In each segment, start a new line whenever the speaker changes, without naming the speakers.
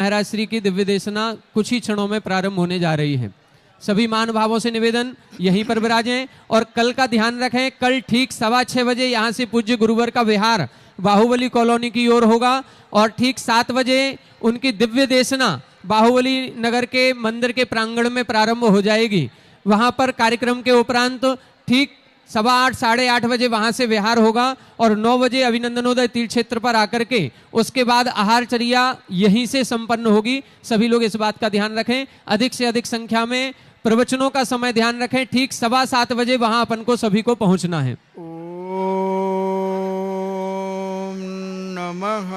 महाराज श्री की दिव्य देशना कुछ ही क्षणों में प्रारंभ होने जा रही है। सभी मान भावों से निवेदन यहीं पर विराजें और कल का ध्यान रखें। कल ठीक 6:15 बजे यहाँ से पूज्य गुरुवर का विहार बाहुबली कॉलोनी की ओर होगा और ठीक 7 बजे उनकी दिव्य देशना बाहुबली नगर के मंदिर के प्रांगण में प्रारंभ हो जाएगी। वहां पर कार्यक्रम के उपरांत ठीक 8:15 साढ़े 8 बजे वहां से विहार होगा और 9 बजे अभिनंदनोदय तीर्थ क्षेत्र पर आकर के उसके बाद आहारचर्या यहीं से संपन्न होगी। सभी लोग इस बात का ध्यान रखें। अधिक से अधिक संख्या में प्रवचनों का समय ध्यान रखें। ठीक 7:15 बजे वहां अपन को सभी को पहुंचना है।
ओम नमः।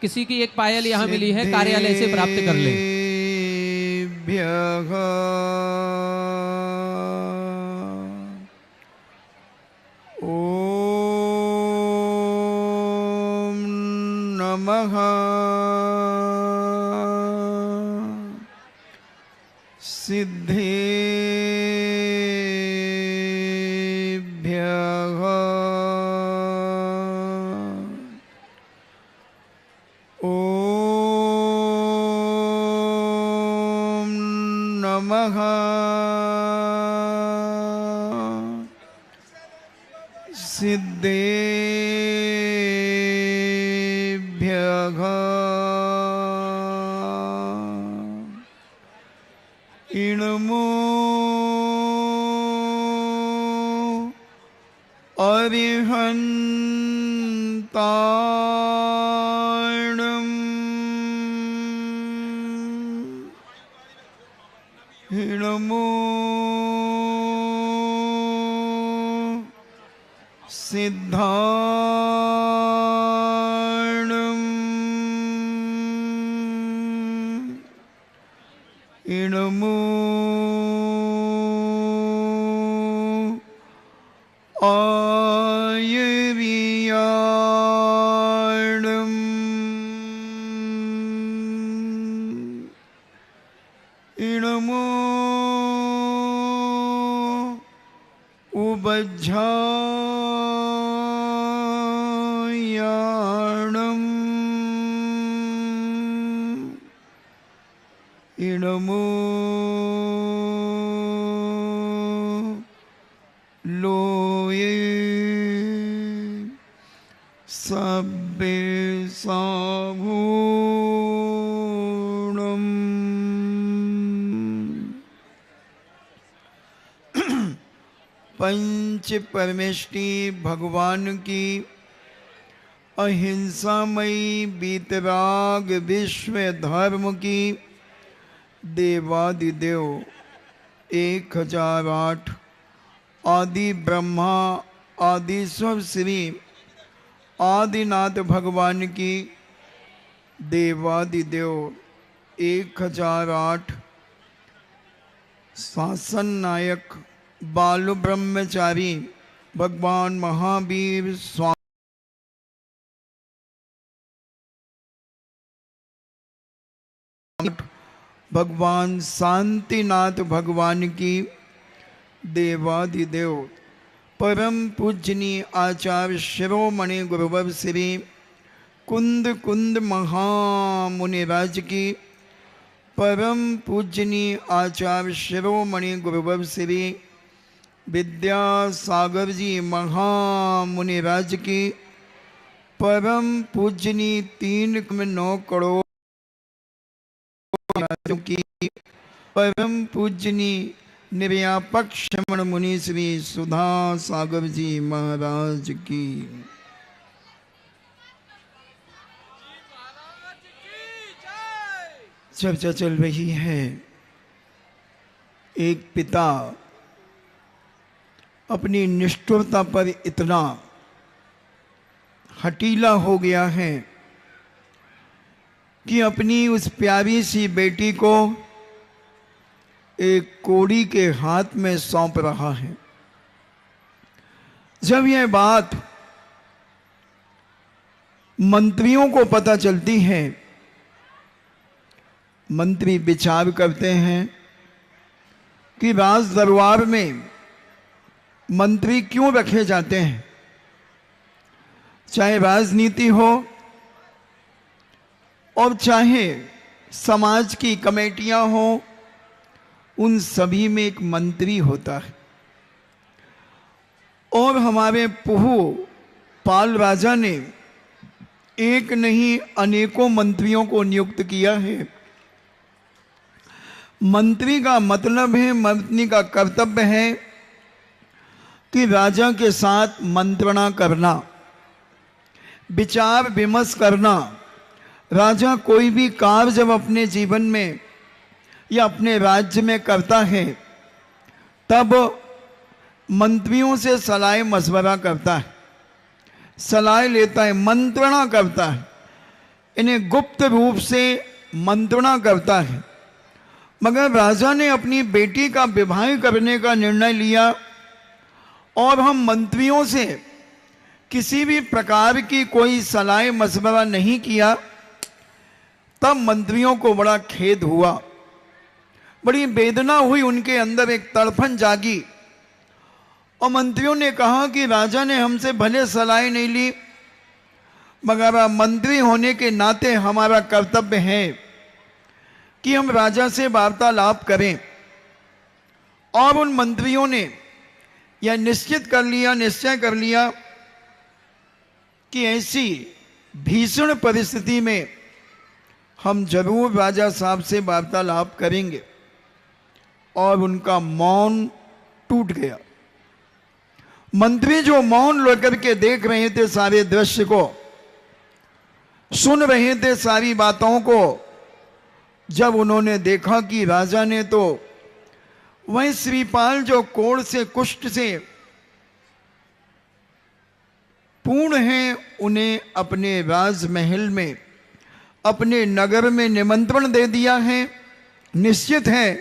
किसी की एक पायल यहाँ मिली है, कार्यालय से प्राप्त कर ले।
ओम नमः। सिद्धेभ्यः ओम नमः। सिद्धेभ्यः इणमो अरिहन्ताणम् इणमो सिद्धाणम् इणमो आयर्याणम् इणमो उबज्झायाणम् इणमो लोये सब्बे साभूणम्। पंच परमेष्टि भगवान की अहिंसामयी बीतराग विश्व धर्म की देवादिदेव 1008 आदि ब्रह्मा आदि सब श्री आदिनाथ भगवान की देवादिदेव 1008 शासन नायक बालु ब्रह्मचारी भगवान महावीर स्वामी भगवान शांतिनाथ भगवान की देवादिदेव परम पूजनीय आचार्य शिरोमणि गुरुवर श्री कुंद कुंद महामुनिराज की परम पूजनीय आचार्य शिरोमणि गुरुवर श्री विद्यासागर जी महामुनिराज की परम पूजनीय 3 करोड़ की परम पूजनीय निर्यापक श्रमण मुनि श्री सुधा सागर जी महाराज की चर्चा चल रही है। एक पिता अपनी निष्ठुरता पर इतना हठीला हो गया है कि अपनी उस प्यारी सी बेटी को एक कोड़ी के हाथ में सौंप रहा है। जब यह बात मंत्रियों को पता चलती है, मंत्री विचार करते हैं कि राज दरबार में मंत्री क्यों रखे जाते हैं। चाहे राजनीति हो और चाहे समाज की कमेटियां हो, उन सभी में एक मंत्री होता है। और हमारे पुहू पाल राजा ने एक नहीं अनेकों मंत्रियों को नियुक्त किया है। मंत्री का मतलब है, मंत्री का कर्तव्य है कि राजा के साथ मंत्रणा करना, विचार विमर्श करना। राजा कोई भी कार्य जब अपने जीवन में या अपने राज्य में करता है, तब मंत्रियों से सलाह मशवरा करता है, सलाह लेता है, मंत्रणा करता है, इन्हें गुप्त रूप से मंत्रणा करता है। मगर राजा ने अपनी बेटी का विवाह करने का निर्णय लिया और हम मंत्रियों से किसी भी प्रकार की कोई सलाह मशवरा नहीं किया, तब मंत्रियों को बड़ा खेद हुआ, बड़ी वेदना हुई, उनके अंदर एक तड़फन जागी। और मंत्रियों ने कहा कि राजा ने हमसे भले सलाह नहीं ली, मगर मंत्री होने के नाते हमारा कर्तव्य है कि हम राजा से वार्तालाप करें। और उन मंत्रियों ने यह निश्चय कर लिया कि ऐसी भीषण परिस्थिति में हम जरूर राजा साहब से वार्तालाप करेंगे। और उनका मौन टूट गया। मंत्री जो मौन लेकर के देख रहे थे सारे दृश्य को, सुन रहे थे सारी बातों को, जब उन्होंने देखा कि राजा ने तो वही श्रीपाल जो कोढ़ से कुष्ठ से पूर्ण हैं, उन्हें अपने राजमहल में, अपने नगर में निमंत्रण दे दिया है। निश्चित है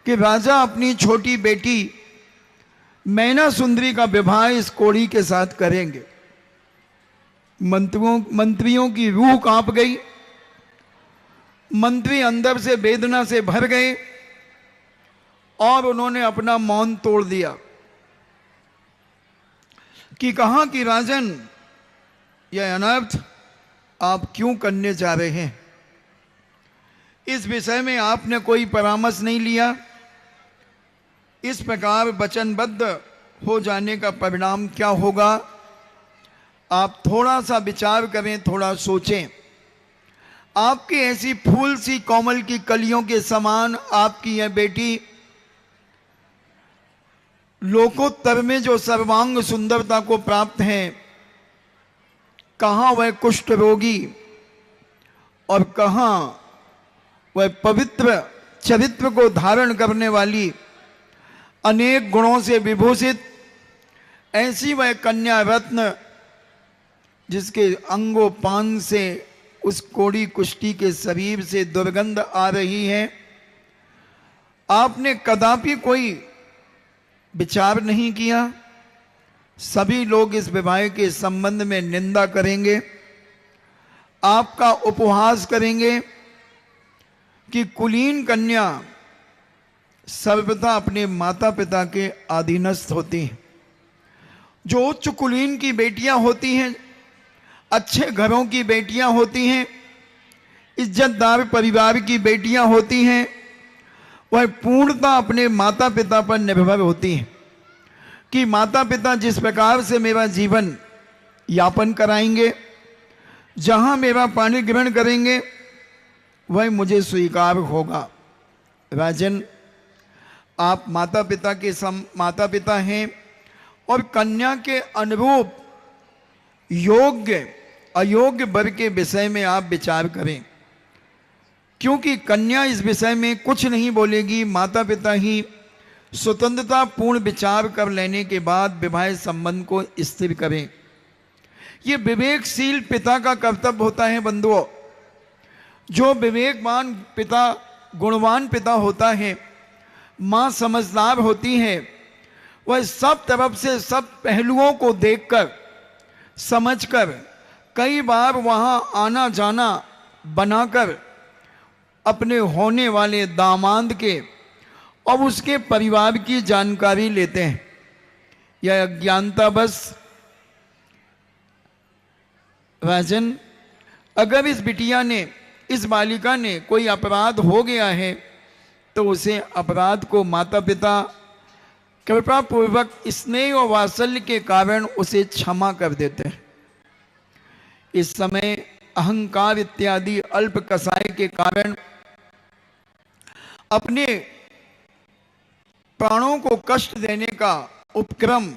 कि राजा अपनी छोटी बेटी मैना सुंदरी का विवाह इस कोढ़ी के साथ करेंगे। मंत्रियों की रूह कांप गई। मंत्री अंदर से वेदना से भर गए और उन्होंने अपना मौन तोड़ दिया कि कहा कि राजन, यह अनर्थ आप क्यों करने जा रहे हैं? इस विषय में आपने कोई परामर्श नहीं लिया। इस प्रकार वचनबद्ध हो जाने का परिणाम क्या होगा, आप थोड़ा सा विचार करें, थोड़ा सोचें। आपकी ऐसी फूल सी कोमल की कलियों के समान आपकी यह बेटी लोकोत्तर में जो सर्वांग सुंदरता को प्राप्त है, कहाँ वह कुष्ठ रोगी और कहाँ वह पवित्र चरित्र को धारण करने वाली, अनेक गुणों से विभूषित ऐसी वह कन्या रत्न, जिसके अंगों पान से उस कोढ़ी कुष्ठी के शरीर से दुर्गंध आ रही है। आपने कदापि कोई विचार नहीं किया। सभी लोग इस विवाह के संबंध में निंदा करेंगे, आपका उपहास करेंगे कि कुलीन कन्या सर्वथा अपने माता पिता के अधीनस्थ होती हैं। जो उच्च कुलीन की बेटियां होती हैं, अच्छे घरों की बेटियां होती हैं, इज्जतदार परिवार की बेटियां होती हैं, वह पूर्णतः अपने माता पिता पर निर्भर होती हैं कि माता पिता जिस प्रकार से मेरा जीवन यापन कराएंगे, जहां मेरा पानी ग्रहण करेंगे, वह मुझे स्वीकार होगा। राजन, आप माता पिता के माता पिता हैं और कन्या के अनुरूप योग्य अयोग्य वर के विषय में आप विचार करें, क्योंकि कन्या इस विषय में कुछ नहीं बोलेगी। माता पिता ही स्वतंत्रता पूर्ण विचार कर लेने के बाद विवाह संबंध को स्थिर करें। ये विवेकशील पिता का कर्तव्य होता है। बंधुओं, जो विवेकवान पिता, गुणवान पिता होता है, माँ समझदार होती है, वह सब तरफ से सब पहलुओं को देखकर समझकर कई बार वहां आना जाना बनाकर अपने होने वाले दामाद के और उसके परिवार की जानकारी लेते हैं। यह अज्ञानता बस। राजन, अगर इस बिटिया ने इस बालिका ने कोई अपराध हो गया है तो उसे अपराध को माता पिता कृपा पूर्वक स्नेह और वात्सल्य के कारण उसे क्षमा कर देते हैं। इस समय अहंकार इत्यादि अल्प कसाय के कारण अपने प्राणों को कष्ट देने का उपक्रम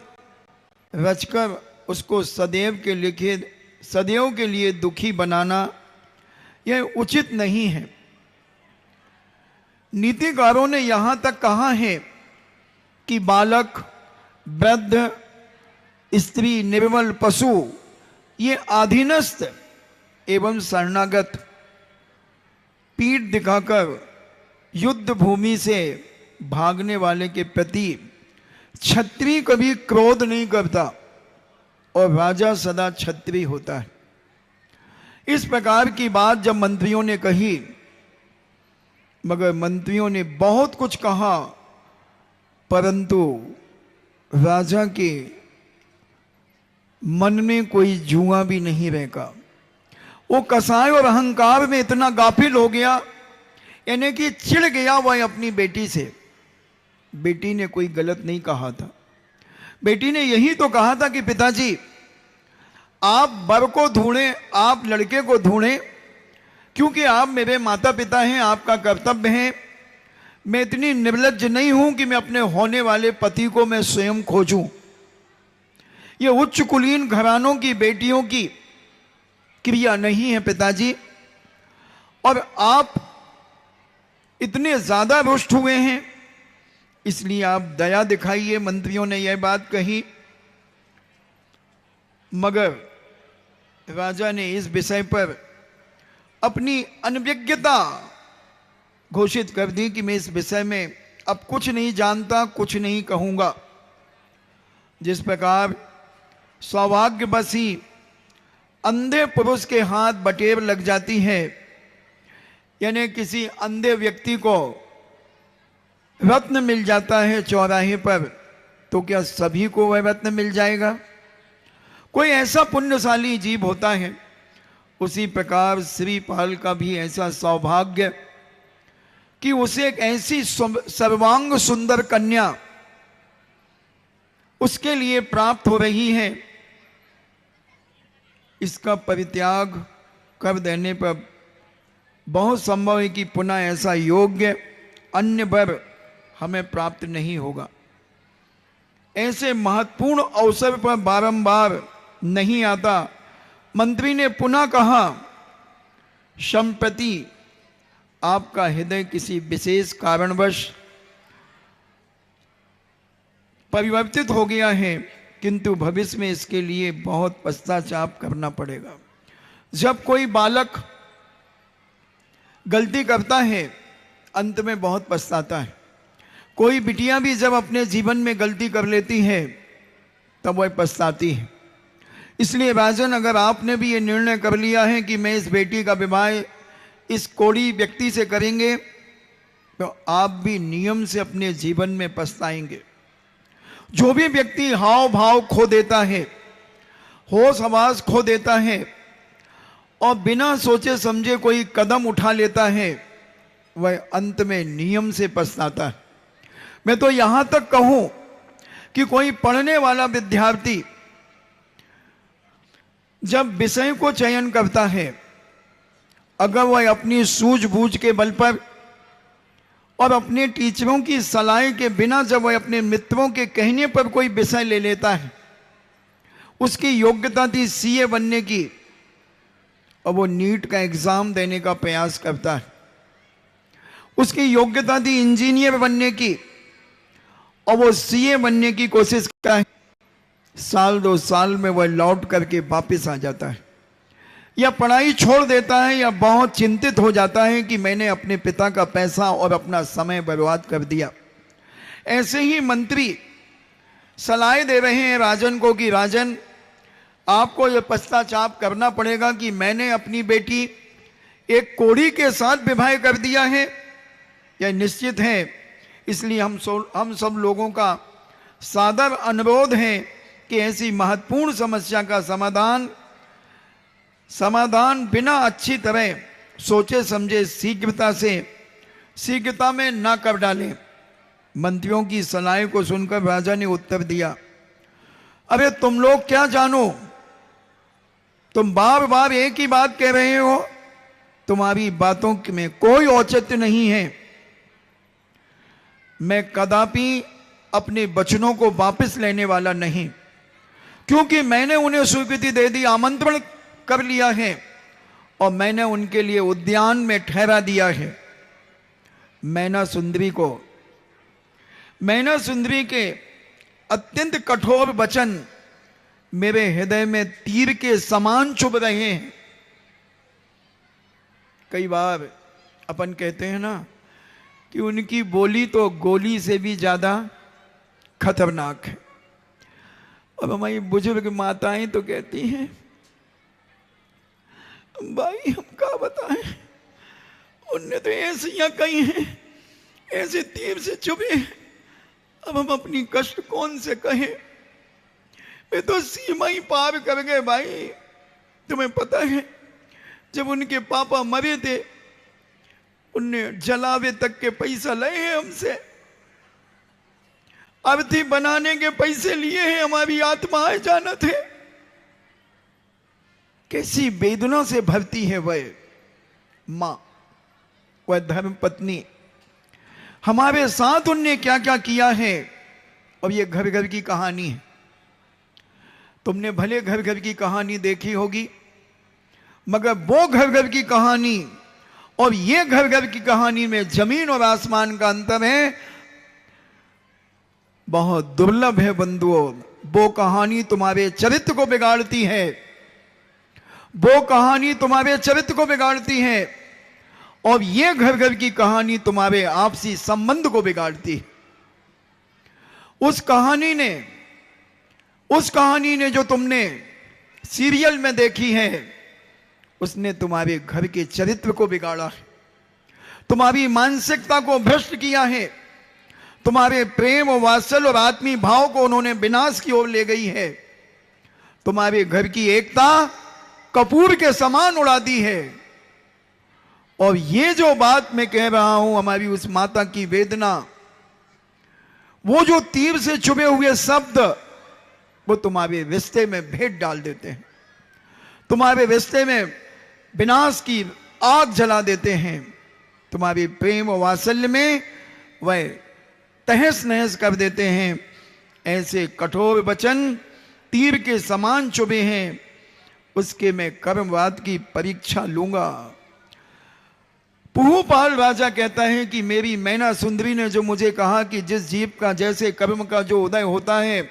रचकर उसको सदैव के लिए दुखी बनाना यह उचित नहीं है। नीतिकारों ने यहां तक कहा है कि बालक, वृद्ध, स्त्री, निर्बल, पशु ये अधीनस्थ एवं शरणागत पीठ दिखाकर युद्ध भूमि से भागने वाले के प्रति क्षत्रिय कभी क्रोध नहीं करता और राजा सदा क्षत्रिय होता है। इस प्रकार की बात जब मंत्रियों ने कही, मगर मंत्रियों ने बहुत कुछ कहा, परंतु राजा के मन में कोई जुआ भी नहीं रहेगा। वो कसाय और अहंकार में इतना गाफिल हो गया, यानी कि चिढ़ गया वह अपनी बेटी से। बेटी ने कोई गलत नहीं कहा था, बेटी ने यही तो कहा था कि पिताजी आप वर को ढूंढें, आप लड़के को ढूंढें, क्योंकि आप मेरे माता पिता हैं, आपका कर्तव्य है। मैं इतनी निर्लज्ज नहीं हूं कि मैं अपने होने वाले पति को मैं स्वयं खोजूं। ये उच्च कुलीन घरानों की बेटियों की क्रिया नहीं है पिताजी, और आप इतने ज्यादा रुष्ट हुए हैं, इसलिए आप दया दिखाइए। मंत्रियों ने यह बात कही, मगर राजा ने इस विषय पर अपनी अनभिज्ञता घोषित कर दी कि मैं इस विषय में अब कुछ नहीं जानता, कुछ नहीं कहूंगा। जिस प्रकार सौभाग्यवश ही अंधे पुरुष के हाथ बटेर लग जाती है, यानी किसी अंधे व्यक्ति को रत्न मिल जाता है चौराहे पर, तो क्या सभी को वह रत्न मिल जाएगा? कोई ऐसा पुण्यशाली जीव होता है। उसी प्रकार श्रीपाल का भी ऐसा सौभाग्य कि उसे एक ऐसी सर्वांग सुंदर कन्या उसके लिए प्राप्त हो रही है। इसका परित्याग कर देने पर बहुत संभव है कि पुनः ऐसा योग्य अन्य वर हमें प्राप्त नहीं होगा। ऐसे महत्वपूर्ण अवसर पर बारंबार नहीं आता। मंत्री ने पुनः कहा, संप्रति आपका हृदय किसी विशेष कारणवश परिवर्तित हो गया है, किंतु भविष्य में इसके लिए बहुत पश्चाताप करना पड़ेगा। जब कोई बालक गलती करता है अंत में बहुत पछताता है। कोई बिटिया भी जब अपने जीवन में गलती कर लेती है तब वह पछताती है। इसलिए राजन, अगर आपने भी ये निर्णय कर लिया है कि मैं इस बेटी का विवाह इस कोढ़ी व्यक्ति से करेंगे, तो आप भी नियम से अपने जीवन में पछताएंगे। जो भी व्यक्ति हाव भाव खो देता है, होश हवास खो देता है और बिना सोचे समझे कोई कदम उठा लेता है, वह अंत में नियम से पछताता है। मैं तो यहां तक कहूं कि कोई पढ़ने वाला विद्यार्थी जब विषय को चयन करता है, अगर वह अपनी सूझबूझ के बल पर और अपने टीचरों की सलाह के बिना जब वह अपने मित्रों के कहने पर कोई विषय ले लेता है, उसकी योग्यता थी सीए बनने की और वो नीट का एग्जाम देने का प्रयास करता है। उसकी योग्यता थी इंजीनियर बनने की और वो सीए बनने की कोशिश करता है। साल दो साल में वह लौट करके वापस आ जाता है, या पढ़ाई छोड़ देता है, या बहुत चिंतित हो जाता है कि मैंने अपने पिता का पैसा और अपना समय बर्बाद कर दिया। ऐसे ही मंत्री सलाह दे रहे हैं राजन को कि राजन, आपको यह पश्चाताप करना पड़ेगा कि मैंने अपनी बेटी एक कोढ़ी के साथ विवाह कर दिया है। यह निश्चित है। इसलिए हम सब लोगों का सादर अनुरोध है कि ऐसी महत्वपूर्ण समस्या का समाधान बिना अच्छी तरह सोचे समझे शीघ्रता में ना कर डालें। मंत्रियों की सलाह को सुनकर राजा ने उत्तर दिया, अरे तुम लोग क्या जानो, तुम बार बार एक ही बात कह रहे हो, तुम्हारी बातों में कोई औचित्य नहीं है। मैं कदापि अपने वचनों को वापस लेने वाला नहीं, क्योंकि मैंने उन्हें स्वीकृति दे दी, आमंत्रण कर लिया है और मैंने उनके लिए उद्यान में ठहरा दिया है। मैना सुंदरी के अत्यंत कठोर वचन मेरे हृदय में तीर के समान चुभ रहे हैं। कई बार अपन कहते हैं ना कि उनकी बोली तो गोली से भी ज्यादा खतरनाक है। अब हमारी बुजुर्ग माताएं तो कहती हैं, भाई हम क्या बताएं, उनने तो ऐसियां कही हैं, ऐसे तीर से चुभे, अब हम अपनी कष्ट कौन से कहें, वे तो सीमा ही पार कर गए। भाई तुम्हें पता है जब उनके पापा मरे थे, उनने जलावे तक के पैसा लिए हैं हमसे, अर्थी बनाने के पैसे लिए हैं, हमारी आत्माएं जानत है। कैसी वेदना से भरती है वह मां, वह धर्म पत्नी। हमारे साथ उनने क्या क्या किया है। और ये घर घर की कहानी है। तुमने भले घर घर की कहानी देखी होगी, मगर वो घर घर की कहानी और ये घर घर की कहानी में जमीन और आसमान का अंतर है, बहुत दुर्लभ है बंधुओं। वो कहानी तुम्हारे चरित्र को बिगाड़ती है, वो कहानी तुम्हारे चरित्र को बिगाड़ती है, और ये घर घर की कहानी तुम्हारे आपसी संबंध को बिगाड़ती है। उस कहानी ने जो तुमने सीरियल में देखी है, उसने तुम्हारे घर के चरित्र को बिगाड़ा है, तुम्हारी मानसिकता को भ्रष्ट किया है, तुम्हारे प्रेम और वात्सल्य और आत्मीय भाव को उन्होंने विनाश की ओर ले गई है, तुम्हारे घर की एकता कपूर के समान उड़ा दी है। और ये जो बात मैं कह रहा हूं, हमारी उस माता की वेदना, वो जो तीर से चुभे हुए शब्द, वो तुम्हारे रिश्ते में भेद डाल देते हैं, तुम्हारे रिश्ते में विनाश की आग जला देते हैं, तुम्हारे प्रेम और वात्सल्य में वह तहस नहस कर देते हैं। ऐसे कठोर वचन तीर के समान चुभे हैं, उसके मैं कर्मवाद की परीक्षा लूंगा। पुहुपाल राजा कहता है कि मेरी मैना सुंदरी ने जो मुझे कहा कि जिस जीव का जैसे कर्म का जो उदय होता है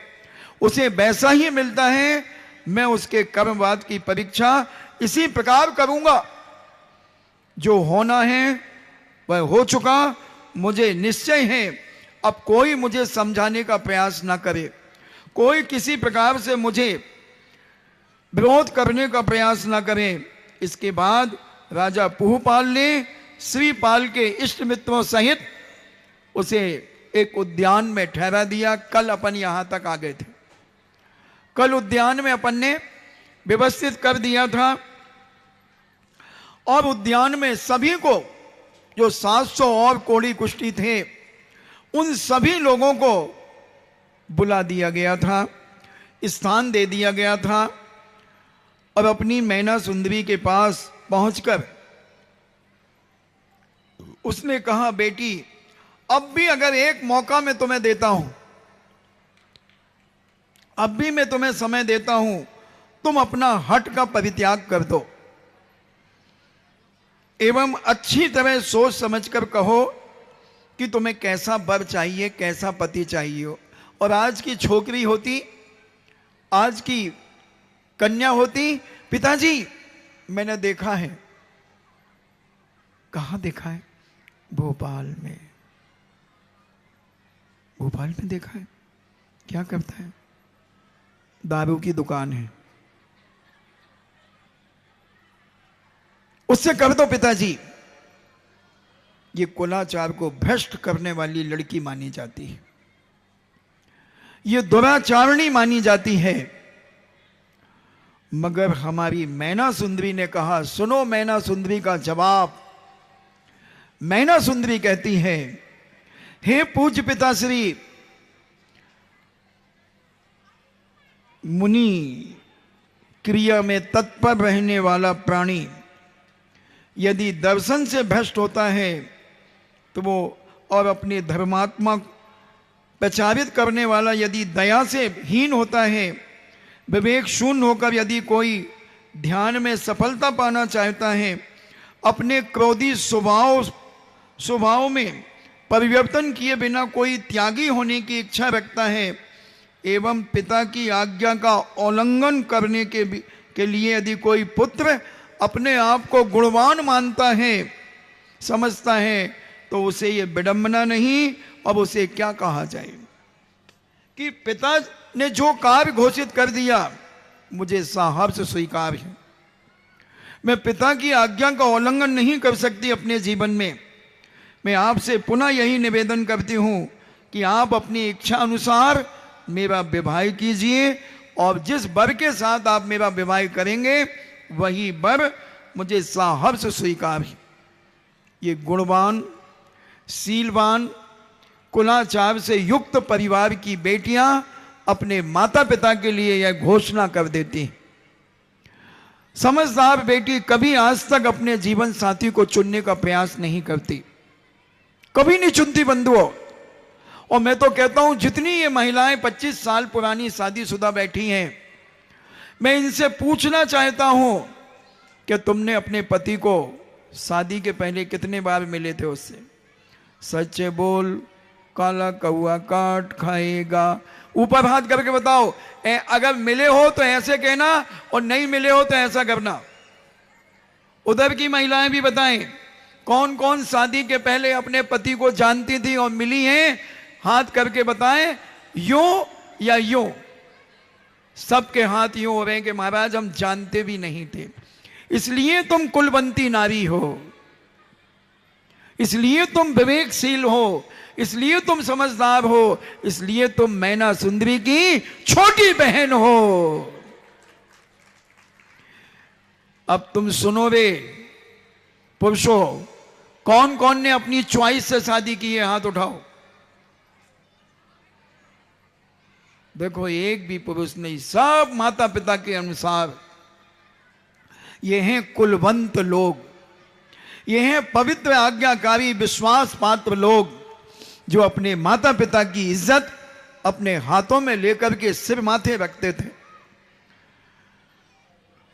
उसे वैसा ही मिलता है, मैं उसके कर्मवाद की परीक्षा इसी प्रकार करूंगा। जो होना है वह हो चुका, मुझे निश्चय है, अब कोई मुझे समझाने का प्रयास ना करे, कोई किसी प्रकार से मुझे विरोध करने का प्रयास ना करे। इसके बाद राजा पुहुपाल ने श्रीपाल के इष्ट मित्रों सहित उसे एक उद्यान में ठहरा दिया। कल अपन यहां तक आ गए थे, कल उद्यान में अपन ने व्यवस्थित कर दिया था, और उद्यान में सभी को, जो 700 और कोड़ी कुश्ती थे, उन सभी लोगों को बुला दिया गया था, स्थान दे दिया गया था। और अपनी मैना सुंदरी के पास पहुंचकर उसने कहा, बेटी अब भी अगर एक मौका मैं तुम्हें देता हूं, अब भी मैं तुम्हें समय देता हूं, तुम अपना हठ का परित्याग कर दो एवं अच्छी तरह सोच समझकर कहो कि तुम्हें कैसा वर चाहिए, कैसा पति चाहिए हो। और आज की छोकरी होती, आज की कन्या होती, पिताजी मैंने देखा है। कहां देखा है? भोपाल में। भोपाल में देखा है? क्या करता है? दारू की दुकान है, उससे कर दो पिताजी। ये कुलाचार को भ्रष्ट करने वाली लड़की मानी जाती है, ये दुराचारणी मानी जाती है। मगर हमारी मैना सुंदरी ने कहा, सुनो मैना सुंदरी का जवाब। मैना सुंदरी कहती है, हे पूज्य पिताश्री, मुनि क्रिया में तत्पर रहने वाला प्राणी यदि दर्शन से भ्रष्ट होता है तो वो, और अपने धर्मात्मा प्रचारित करने वाला यदि दया से हीन होता है, विवेक शून्य होकर यदि कोई ध्यान में सफलता पाना चाहता है, अपने क्रोधी स्वभाव में परिवर्तन किए बिना कोई त्यागी होने की इच्छा रखता है, एवं पिता की आज्ञा का उल्लंघन करने के लिए यदि कोई पुत्र अपने आप को गुणवान मानता है, समझता है, तो उसे ये विडंबना नहीं, अब उसे क्या कहा जाए कि पिता ने जो कार्य घोषित कर दिया मुझे साहब से स्वीकार है। मैं पिता की आज्ञा का उल्लंघन नहीं कर सकती अपने जीवन में। मैं आपसे पुनः यही निवेदन करती हूं कि आप अपनी इच्छा अनुसार मेरा विवाह कीजिए, और जिस वर के साथ आप मेरा विवाह करेंगे वही वर मुझे साहब से स्वीकार है। ये गुणवान, शीलवान, कुलाचार से युक्त परिवार की बेटियां अपने माता पिता के लिए यह घोषणा कर देती। समझदार बेटी कभी आज तक अपने जीवन साथी को चुनने का प्रयास नहीं करती, कभी नहीं चुनती बंधुओं। और मैं तो कहता हूं जितनी ये महिलाएं 25 साल पुरानी शादीशुदा बैठी हैं, मैं इनसे पूछना चाहता हूं कि तुमने अपने पति को शादी के पहले कितने बार मिले थे उससे? सच बोल, काला कौआ काट खाएगा। ऊपर हाथ करके बताओ, अगर मिले हो तो ऐसे कहना, और नहीं मिले हो तो ऐसा करना। उधर की महिलाएं भी बताएं, कौन कौन शादी के पहले अपने पति को जानती थी और मिली हैं? हाथ करके बताएं, यूं या यूं। सबके हाथ यूं हो रहे हैं कि महाराज हम जानते भी नहीं थे। इसलिए तुम कुलवंती नारी हो, इसलिए तुम विवेकशील हो, इसलिए तुम समझदार हो, इसलिए तुम मैना सुंदरी की छोटी बहन हो। अब तुम सुनो रे पुरुषों, कौन कौन ने अपनी चॉइस से शादी की है? हाथ उठाओ। देखो, एक भी पुरुष नहीं, सब माता पिता के अनुसार। ये हैं कुलवंत लोग, ये हैं पवित्र आज्ञाकारी विश्वास पात्र लोग, जो अपने माता पिता की इज्जत अपने हाथों में लेकर के सिर माथे रखते थे।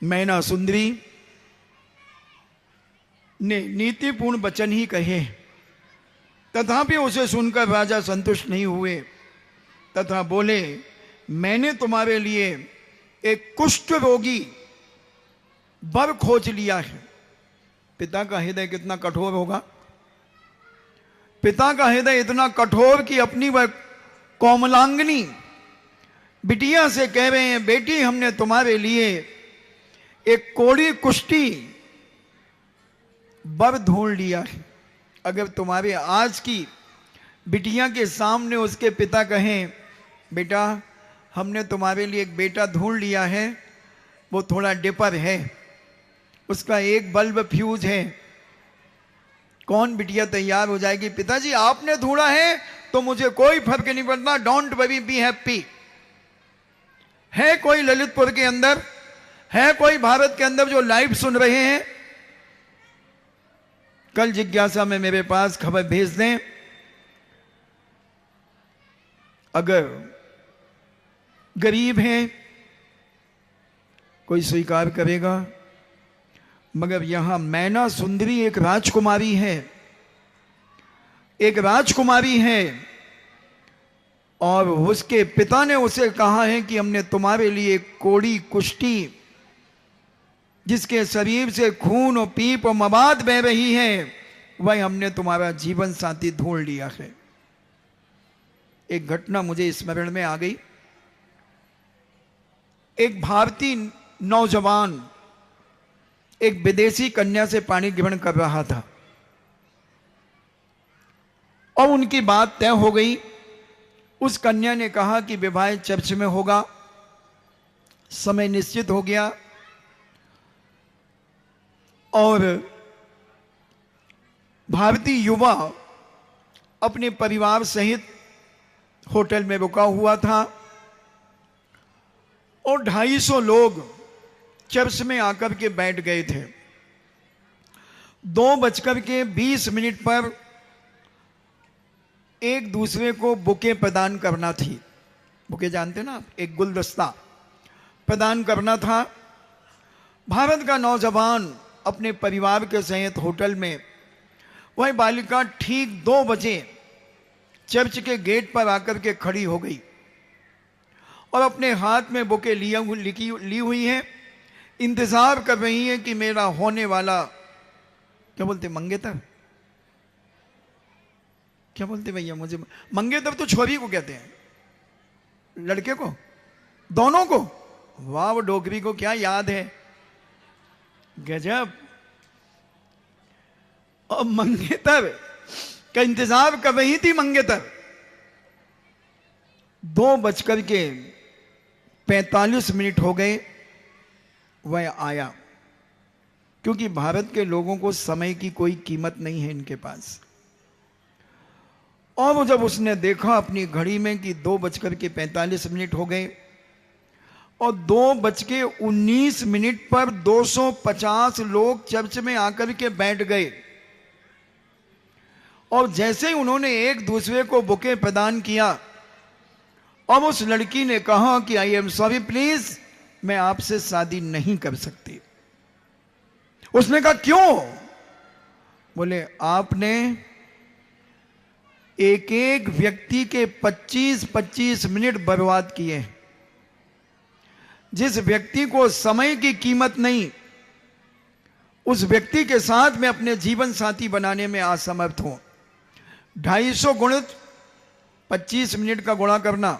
मैना सुंदरी ने नीतिपूर्ण वचन ही कहे, तथापि उसे सुनकर राजा संतुष्ट नहीं हुए, तथा बोले, मैंने तुम्हारे लिए एक कुष्ठ रोगी वर खोज लिया है। पिता का हृदय कितना कठोर होगा? पिता का हृदय इतना कठोर कि अपनी वह कोमलांगनी बिटिया से कह रहे हैं, बेटी हमने तुम्हारे लिए एक कोड़ी कुष्ठी वर ढूंढ लिया है। अगर तुम्हारे आज की बिटिया के सामने उसके पिता कहें, बेटा हमने तुम्हारे लिए एक बेटा ढूंढ लिया है, वो थोड़ा डिपर है, उसका एक बल्ब फ्यूज है, कौन बिटिया तैयार हो जाएगी? पिताजी आपने ढूंढा है तो मुझे कोई फर्क नहीं पड़ता, डोंट वरी, बी हैप्पी। है कोई ललितपुर के अंदर, है कोई भारत के अंदर जो लाइव सुन रहे हैं? कल जिज्ञासा में मेरे पास खबर भेज दें। अगर गरीब हैं कोई स्वीकार करेगा, मगर यहां मैना सुंदरी एक राजकुमारी है, एक राजकुमारी है, और उसके पिता ने उसे कहा है कि हमने तुम्हारे लिए कोड़ी कुष्ठी जिसके शरीर से खून और पीप और मवाद बह रही है, वह हमने तुम्हारा जीवन साथी ढूंढ लिया है। एक घटना मुझे स्मरण में आ गई। एक भारतीय नौजवान एक विदेशी कन्या से पाणी ग्रहण कर रहा था और उनकी बात तय हो गई। उस कन्या ने कहा कि विवाह चर्च में होगा, समय निश्चित हो गया। और भारतीय युवा अपने परिवार सहित होटल में रुका हुआ था और 250 लोग चर्च में आकर के बैठ गए थे। 2:20 पर एक दूसरे को बुके प्रदान करना थी। बुके जानते ना आप, एक गुलदस्ता प्रदान करना था। भारत का नौजवान अपने परिवार के सहित होटल में, वह बालिका ठीक 2 बजे चर्च के गेट पर आकर के खड़ी हो गई और अपने हाथ में बुके ली हुई है, इंतजार कर रही है कि मेरा होने वाला, क्या बोलते मंगेतर, क्या बोलते भैया मुझे, मंगेतर तो छोरी को कहते हैं, लड़के को, दोनों को। वाह, वो डोगरी को क्या याद है, गजब। और मंगेतर का इंतजार कर रही थी मंगेतर। 2:45 हो गए, वह आया, क्योंकि भारत के लोगों को समय की कोई कीमत नहीं है इनके पास। और वो जब उसने देखा अपनी घड़ी में कि 2:45 हो गए और 2:19 पर 250 लोग चर्च में आकर के बैठ गए, और जैसे ही उन्होंने एक दूसरे को बुके प्रदान किया, अब उस लड़की ने कहा कि आई एम सॉरी प्लीज, मैं आपसे शादी नहीं कर सकती। उसने कहा क्यों? बोले आपने एक एक व्यक्ति के 25-25 मिनट बर्बाद किए। जिस व्यक्ति को समय की कीमत नहीं, उस व्यक्ति के साथ मैं अपने जीवन साथी बनाने में असमर्थ हूं। 250 गुणित 25 मिनट का गुणा करना,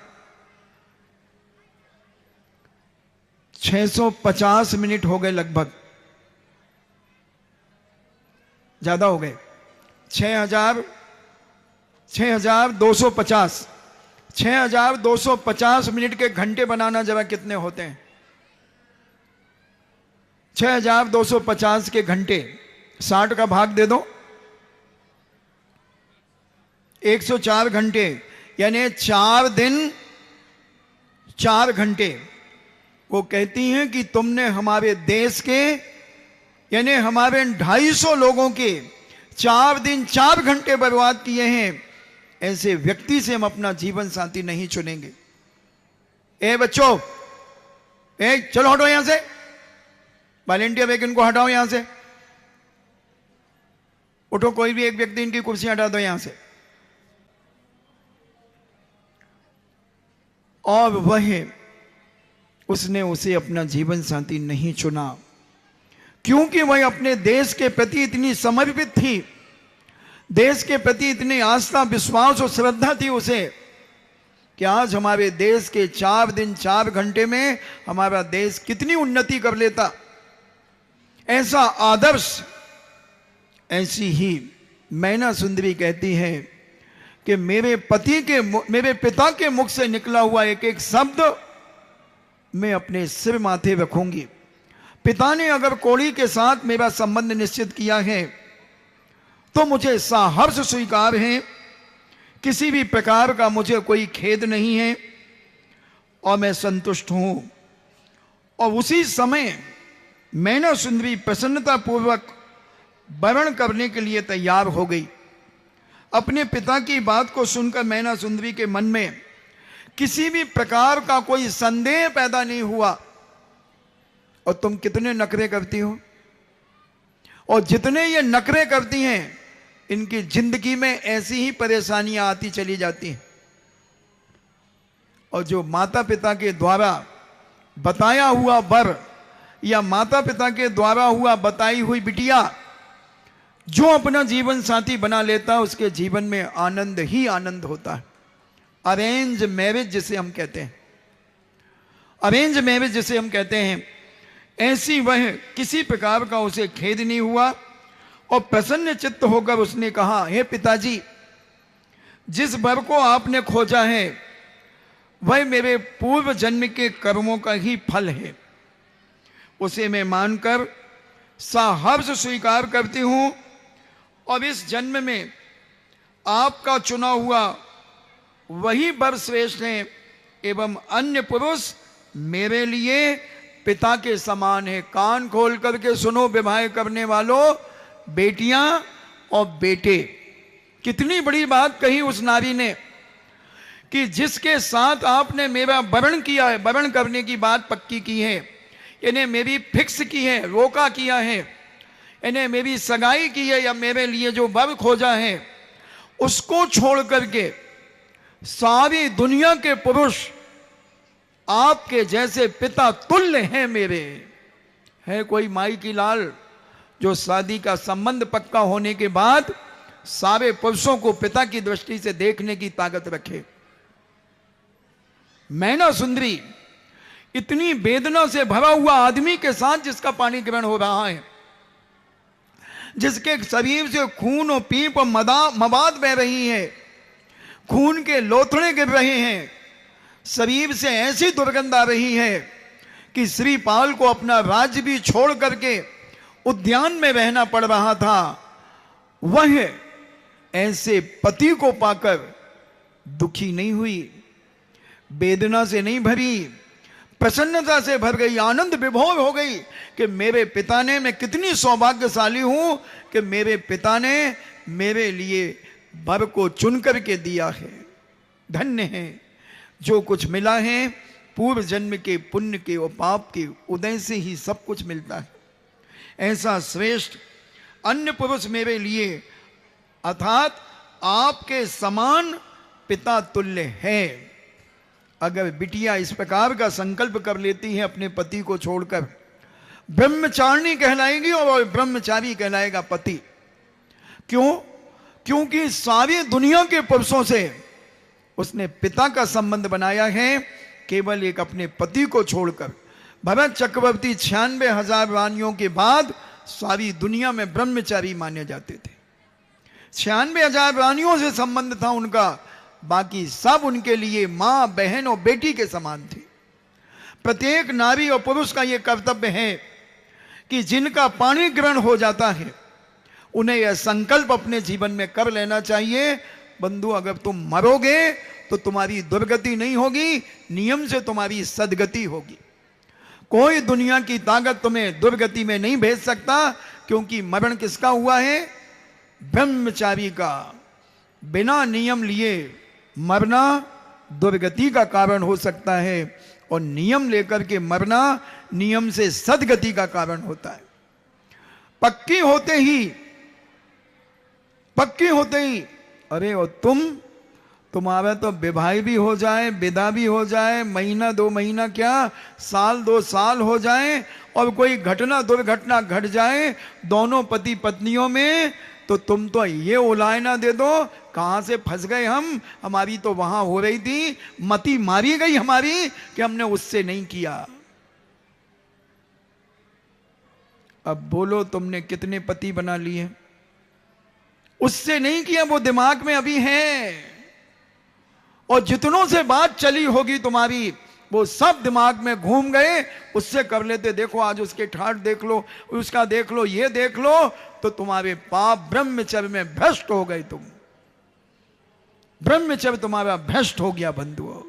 650 मिनट हो गए, लगभग ज्यादा हो गए, 6250 मिनट के घंटे बनाना जरा कितने होते हैं? 6250 के घंटे 60 का भाग दे दो, 104 घंटे, यानी 4 दिन 4 घंटे। वो कहती हैं कि तुमने हमारे देश के, यानी हमारे 250 लोगों के 4 दिन 4 घंटे बर्बाद किए हैं। ऐसे व्यक्ति से हम अपना जीवन साथी नहीं चुनेंगे। ए बच्चों, चलो हटो यहां से, वॉलेंटियर वेग इनको हटाओ यहां से, उठो, कोई भी एक व्यक्ति इनकी कुर्सी हटा दो यहां से। और वह उसने उसे अपना जीवन साथी नहीं चुना, क्योंकि वह अपने देश के प्रति इतनी समर्पित थी, देश के प्रति इतनी आस्था, विश्वास और श्रद्धा थी उसे, कि आज हमारे देश के 4 दिन 4 घंटे में हमारा देश कितनी उन्नति कर लेता। ऐसा आदर्श, ऐसी ही मैना सुंदरी कहती है कि मेरे पिता के मुख से निकला हुआ एक एक शब्द मैं अपने सिर माथे रखूंगी। पिता ने अगर कोड़ी के साथ मेरा संबंध निश्चित किया है तो मुझे सहर्ष स्वीकार है, किसी भी प्रकार का मुझे कोई खेद नहीं है और मैं संतुष्ट हूं। और उसी समय मैना सुंदरी प्रसन्नता पूर्वक वरण करने के लिए तैयार हो गई। अपने पिता की बात को सुनकर मैना सुंदरी के मन में किसी भी प्रकार का कोई संदेह पैदा नहीं हुआ। और तुम कितने नखरे करती हो, और जितने ये नखरे करती हैं, इनकी जिंदगी में ऐसी ही परेशानियां आती चली जाती हैं। और जो माता पिता के द्वारा बताया हुआ वर, या माता पिता के द्वारा हुआ बताई हुई बिटिया जो अपना जीवन साथी बना लेता है, उसके जीवन में आनंद ही आनंद होता है। अरेंज मैरिज जिसे हम कहते हैं, अरेंज मैरिज जिसे हम कहते हैं, ऐसी वह किसी प्रकार का उसे खेद नहीं हुआ और प्रसन्न चित्त होकर उसने कहा, हे पिताजी, जिस वर को आपने खोजा है वह मेरे पूर्व जन्म के कर्मों का ही फल है। उसे मैं मानकर सहर्ष स्वीकार करती हूं और इस जन्म में आपका चुना हुआ वही वर श्रेष्ठ है एवं अन्य पुरुष मेरे लिए पिता के समान है। कान खोल करके सुनो विवाह करने वालों, बेटियां और बेटे। कितनी बड़ी बात कही उस नारी ने कि जिसके साथ आपने मेरा वरण किया है, वरण करने की बात पक्की की है, इन्हें मेरी फिक्स की है, रोका किया है, इन्हें मेरी सगाई की है या मेरे लिए जो वर खोजा है उसको छोड़ करके सारी दुनिया के पुरुष आपके जैसे पिता तुल्य हैं मेरे। है कोई माई की लाल जो शादी का संबंध पक्का होने के बाद सारे पुरुषों को पिता की दृष्टि से देखने की ताकत रखे? मैना सुंदरी इतनी वेदना से भरा हुआ आदमी के साथ जिसका पानी ग्रहण हो रहा है, जिसके शरीर से खून और पीप और मवाद बह रही है, खून के लोथड़े गिर रहे हैं, शरीर से ऐसी दुर्गंध आ रही है कि श्रीपाल को अपना राज्य भी छोड़ करके उद्यान में रहना पड़ रहा था। वह ऐसे पति को पाकर दुखी नहीं हुई, वेदना से नहीं भरी, प्रसन्नता से भर गई, आनंद विभोर हो गई कि मेरे पिता ने, मैं कितनी सौभाग्यशाली हूं कि मेरे पिता ने मेरे लिए वर को चुन करके दिया है। धन्य है, जो कुछ मिला है पूर्व जन्म के पुण्य के और पाप के उदय से ही सब कुछ मिलता है। ऐसा श्रेष्ठ अन्य पुरुष मेरे लिए अर्थात आपके समान पिता तुल्य है। अगर बिटिया इस प्रकार का संकल्प कर लेती है अपने पति को छोड़कर, ब्रह्मचारिणी कहलाएगी और ब्रह्मचारी कहलाएगा पति। क्यों? क्योंकि सारी दुनिया के पुरुषों से उसने पिता का संबंध बनाया है, केवल एक अपने पति को छोड़कर। भरत चक्रवर्ती 96,000 रानियों के बाद सारी दुनिया में ब्रह्मचारी माने जाते थे। 96,000 रानियों से संबंध था उनका, बाकी सब उनके लिए मां, बहन और बेटी के समान थी। प्रत्येक नारी और पुरुष का यह कर्तव्य है कि जिनका पाणी ग्रहण हो जाता है उन्हें यह संकल्प अपने जीवन में कर लेना चाहिए, बंधु अगर तुम मरोगे तो तुम्हारी दुर्गति नहीं होगी, नियम से तुम्हारी सदगति होगी। कोई दुनिया की ताकत तुम्हें दुर्गति में नहीं भेज सकता, क्योंकि मरण किसका हुआ है? ब्रह्मचारी का। बिना नियम लिए मरना दुर्गति का कारण हो सकता है और नियम लेकर के मरना नियम से सदगति का कारण होता है। पक्की होते ही अरे और तुम्हारा तो विवाह भी हो जाए, विदा भी हो जाए, महीना 2 महीना क्या, साल 2 साल हो जाए और कोई घटना दुर्घटना घट जाए दोनों पति पत्नियों में, तो तुम तो ये उलायना दे दो कहां से फंस गए हम, हमारी तो वहां हो रही थी, मती मारी गई हमारी कि हमने उससे नहीं किया। अब बोलो तुमने कितने पति बना लिए? उससे नहीं किया, वो दिमाग में अभी है, और जितनों से बात चली होगी तुम्हारी वो सब दिमाग में घूम गए, उससे कर लेते। देखो आज उसके ठाठ देख लो, उसका देख लो, ये देख लो, तो तुम्हारे पाप ब्रह्मचर्य में भ्रष्ट हो गए। तुम ब्रह्मचर्य तुम्हारा भ्रष्ट हो गया बंधुओं।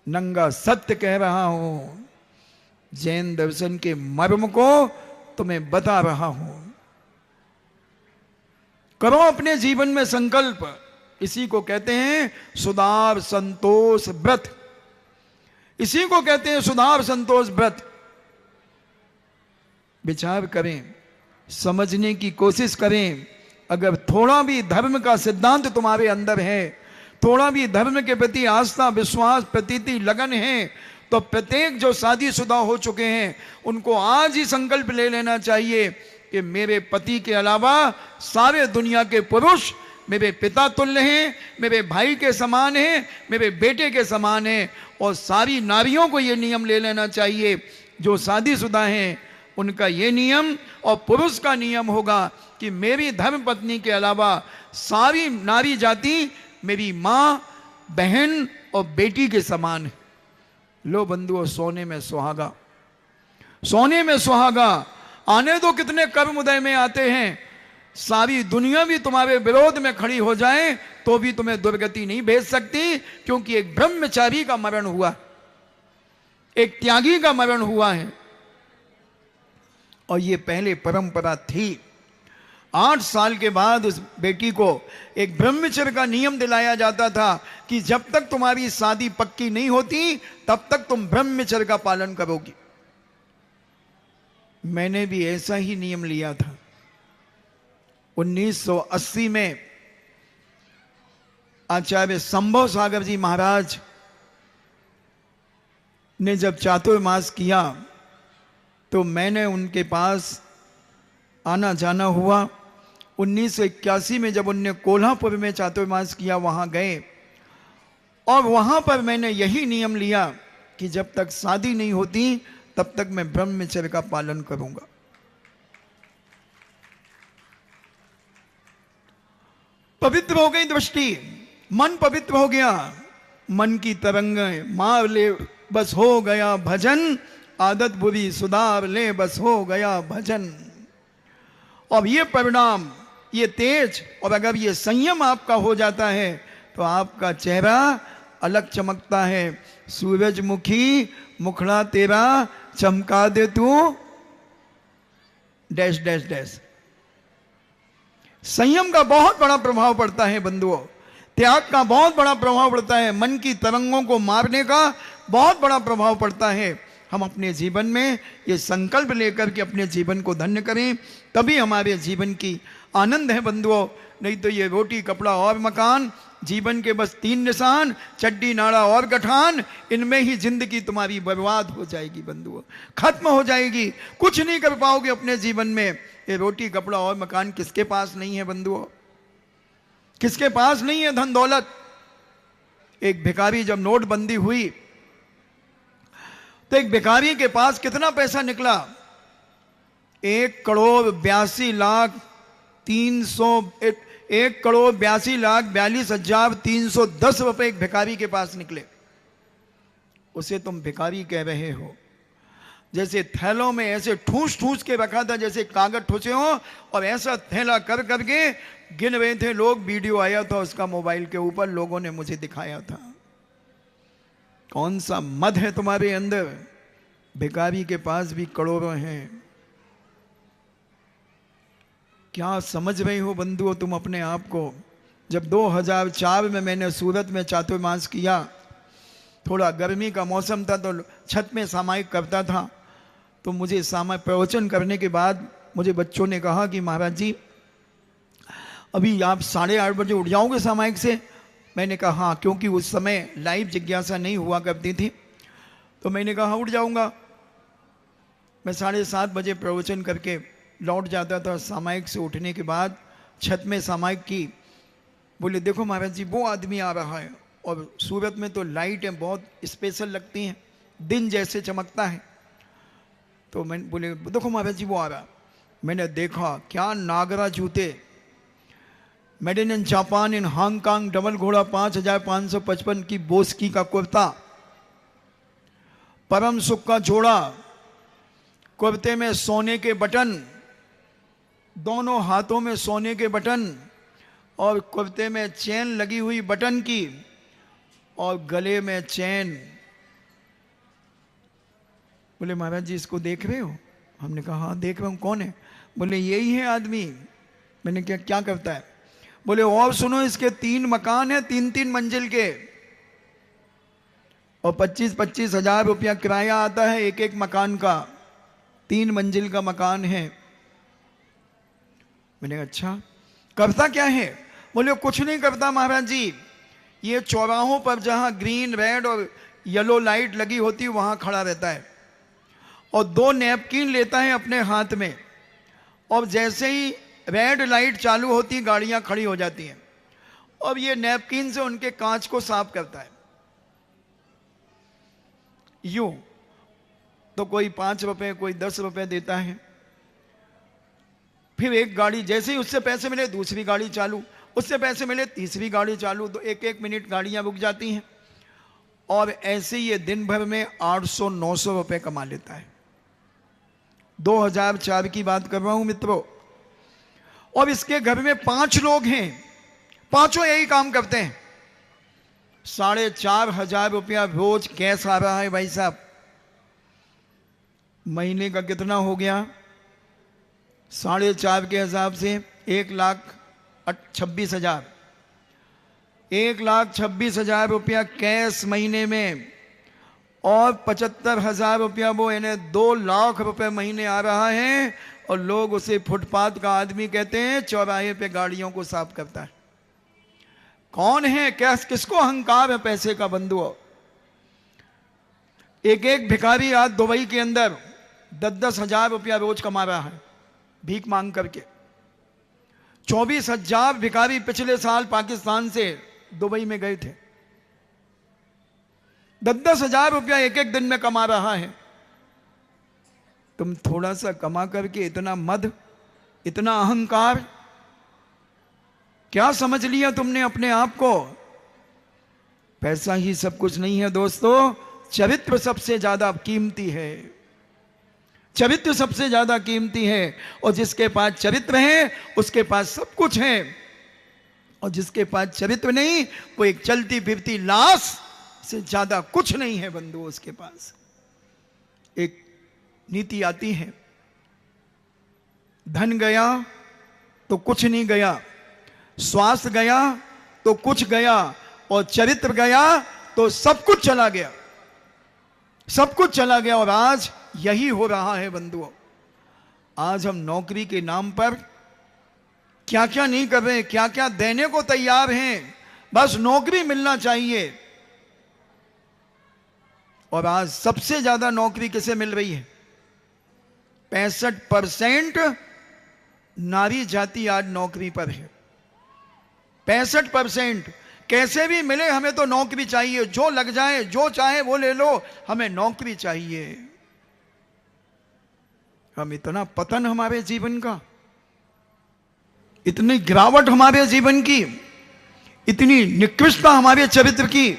नंगा सत्य कह रहा हूं, जैन दर्शन के मर्म को तुम्हें बता रहा हूं। करो अपने जीवन में संकल्प, इसी को कहते हैं सुधार संतोष व्रत, इसी को कहते हैं सुधार संतोष व्रत। विचार करें, समझने की कोशिश करें। अगर थोड़ा भी धर्म का सिद्धांत तुम्हारे अंदर है, थोड़ा भी धर्म के प्रति आस्था, विश्वास, प्रतीति, लगन है, तो प्रत्येक जो शादीशुदा हो चुके हैं उनको आज ही संकल्प ले लेना चाहिए कि मेरे पति के अलावा सारे दुनिया के पुरुष मेरे पिता तुल्य हैं, मेरे भाई के समान हैं, मेरे बेटे के समान हैं। और सारी नारियों को ये नियम ले लेना चाहिए, जो शादीशुदा हैं उनका ये नियम, और पुरुष का नियम होगा कि मेरी धर्म पत्नी के अलावा सारी नारी जाति मेरी माँ, बहन और बेटी के समान है। लो बंधुओं, सोने में सुहागा, सोने में सुहागा। आने दो कितने कर्म उदय में आते हैं, सारी दुनिया भी तुम्हारे विरोध में खड़ी हो जाए तो भी तुम्हें दुर्गति नहीं भेज सकती, क्योंकि एक ब्रह्मचारी का मरण हुआ, एक त्यागी का मरण हुआ है। और ये पहले परंपरा थी। 8 साल के बाद उस बेटी को एक ब्रह्मचर्य का नियम दिलाया जाता था कि जब तक तुम्हारी शादी पक्की नहीं होती तब तक तुम ब्रह्मचर्य का पालन करोगी। मैंने भी ऐसा ही नियम लिया था। 1980 में आचार्य संभव सागर जी महाराज ने जब चातुर्मास किया तो मैंने उनके पास आना जाना हुआ। 1981 में जब उनने कोल्हापुर में चातुर्मास किया, वहां गए और वहां पर मैंने यही नियम लिया कि जब तक शादी नहीं होती तब तक मैं ब्रह्मचर्य का पालन करूंगा। पवित्र हो गई दृष्टि, मन पवित्र हो गया, मन की तरंगें मार ले बस हो गया भजन, आदत बुरी सुधार ले बस हो गया भजन। और ये परिणाम, ये तेज और अगर ये संयम आपका हो जाता है तो आपका चेहरा अलग चमकता है। सूरजमुखी मुखड़ा तेरा चमका दे तू डैश डैश डैश। संयम का बहुत बड़ा प्रभाव पड़ता है बंधुओं, त्याग का बहुत बड़ा प्रभाव पड़ता है, मन की तरंगों को मारने का बहुत बड़ा प्रभाव पड़ता है। हम अपने जीवन में ये संकल्प लेकर के अपने जीवन को धन्य करें, तभी हमारे जीवन की आनंद है बंधुओं। नहीं तो ये रोटी कपड़ा और मकान, जीवन के बस 3 निशान, चड्डी नाड़ा और गठान, इनमें ही जिंदगी तुम्हारी बर्बाद हो जाएगी बंधुओं, खत्म हो जाएगी। कुछ नहीं कर पाओगे अपने जीवन में। ये रोटी कपड़ा और मकान किसके पास नहीं है बंधुओं? किसके पास नहीं है धन दौलत? एक भिखारी जब नोटबंदी हुई तो एक भिखारी के पास कितना पैसा निकला? 1,82,42,310 रुपए एक भिखारी के पास निकले। उसे तुम भिखारी कह रहे हो? जैसे थैलों में ऐसे ठूस ठूस के रखा था, जैसे कागज ठूसे हो, और ऐसा थैला कर करके गिन रहे थे लोग। वीडियो आया था उसका मोबाइल के ऊपर, लोगों ने मुझे दिखाया था। कौन सा मद है तुम्हारे अंदर? भिखारी के पास भी करोड़ों हैं। क्या समझ रहे हो बंधुओं तुम अपने आप को? जब 2004 में मैंने सूरत में चातुर्मास किया, थोड़ा गर्मी का मौसम था तो छत में सामायिक करता था, तो मुझे सामायिक प्रवचन करने के बाद मुझे बच्चों ने कहा कि महाराज जी अभी आप 8:30 बजे उठ जाओगे सामायिक से? मैंने कहा हाँ, क्योंकि उस समय लाइव जिज्ञासा नहीं हुआ करती थी। तो मैंने कहा उठ जाऊंगा। मैं 7:30 बजे प्रवचन करके लौट जाता था। सामायिक से उठने के बाद छत में सामायिक की। बोले देखो महाराज जी वो आदमी आ रहा है, और सूरत में तो लाइटें बहुत स्पेशल लगती हैं, दिन जैसे चमकता है। तो मैं बोले देखो महाराज जी वो आ रहा। मैंने देखा क्या नागरा जूते, made in Japan in Hong Kong, double घोड़ा 5,555 की बोस्की का कुर्ता, परम सुख का जोड़ा, कुर्ते में सोने के बटन, दोनों हाथों में सोने के बटन, और कुर्ते में चेन लगी हुई बटन की, और गले में चेन। बोले महाराज जी इसको देख रहे हो? हमने कहा हाँ देख रहा हूं। कौन है? बोले यही है आदमी। मैंने क्या करता है? बोले और सुनो, इसके 3 मकान हैं, 3-3 मंजिल के, और 25-25 हजार रुपया किराया आता है एक एक मकान का। 3 मंजिल का मकान है। मैंने कहा अच्छा, करता क्या है? बोले कुछ नहीं करता महाराज जी, ये चौराहों पर जहां ग्रीन रेड और येलो लाइट लगी होती है वहां खड़ा रहता है, और 2 नैपकिन लेता है अपने हाथ में, और जैसे ही रेड लाइट चालू होती गाड़ियां खड़ी हो जाती हैं, और ये नैपकिन से उनके कांच को साफ करता है। यूं तो कोई 5 रुपए कोई 10 रुपए देता है। फिर एक गाड़ी, जैसे ही उससे पैसे मिले दूसरी गाड़ी चालू, उससे पैसे मिले तीसरी गाड़ी चालू, तो 1-1 मिनट गाड़ियां रुक जाती हैं, और ऐसे ये दिन भर में 800-900 रुपए कमा लेता है। 2004 की बात कर रहा हूं मित्रों। और इसके घर में 5 लोग हैं, पांचों यही काम करते हैं। 4,500 रुपया रोज कैश आ रहा है भाई साहब। महीने का कितना हो गया? 4.5 के हिसाब से 1,26,000। 1,26,000 रुपया कैश महीने में, और 75,000 रुपया वो यानी 2 लाख रुपए महीने आ रहा है। और लोग उसे फुटपाथ का आदमी कहते हैं, चौराहे पे गाड़ियों को साफ करता है। कौन है? किसको अहंकार है पैसे का बंधुओं? एक भिखारी आज दुबई के अंदर 10-10 हजार रुपया रोज कमा रहा है भीख मांग करके। 24,000 भिखारी पिछले साल पाकिस्तान से दुबई में गए थे। 10-10 हजार रुपया एक दिन में कमा रहा है। तुम थोड़ा सा कमा करके इतना मद, इतना अहंकार, क्या समझ लिया तुमने अपने आप को? पैसा ही सब कुछ नहीं है दोस्तों, चरित्र सबसे ज्यादा कीमती है। चरित्र सबसे ज्यादा कीमती है। और जिसके पास चरित्र है उसके पास सब कुछ है, और जिसके पास चरित्र नहीं वो एक चलती फिरती लाश से ज्यादा कुछ नहीं है बंधु उसके पास। एक नीति आती है, धन गया तो कुछ नहीं गया, स्वास्थ्य गया तो कुछ गया, और चरित्र गया तो सब कुछ चला गया। सब कुछ चला गया। और आज यही हो रहा है बंधुओं। आज हम नौकरी के नाम पर क्या क्या नहीं कर रहे हैं, क्या क्या देने को तैयार हैं, बस नौकरी मिलना चाहिए। और आज सबसे ज्यादा नौकरी किसे मिल रही है? 65% नारी जाति आज नौकरी पर है। 65%। कैसे भी मिले हमें तो नौकरी चाहिए, जो लग जाए, जो चाहे वो ले लो, हमें नौकरी चाहिए। हम इतना पतन हमारे जीवन का, इतनी गिरावट हमारे जीवन की, इतनी निकृष्टता हमारे चरित्र की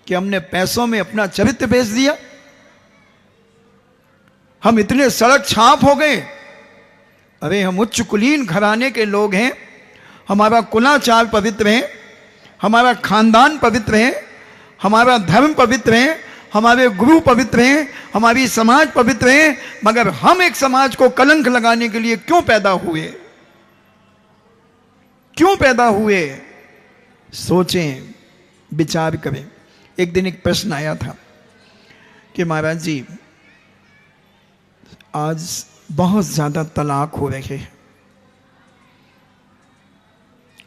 कि हमने पैसों में अपना चरित्र बेच दिया। हम इतने सड़क छाप हो गए। अरे हम उच्च कुलीन घराने के लोग हैं, हमारा कुलाचार पवित्र है, हमारा खानदान पवित्र है, हमारा धर्म पवित्र है, हमारे गुरु पवित्र हैं, हमारी समाज पवित्र है, मगर हम एक समाज को कलंक लगाने के लिए क्यों पैदा हुए? क्यों पैदा हुए? सोचें, विचार करें। एक दिन एक प्रश्न आया था कि महाराज जी आज बहुत ज्यादा तलाक हो रहे हैं।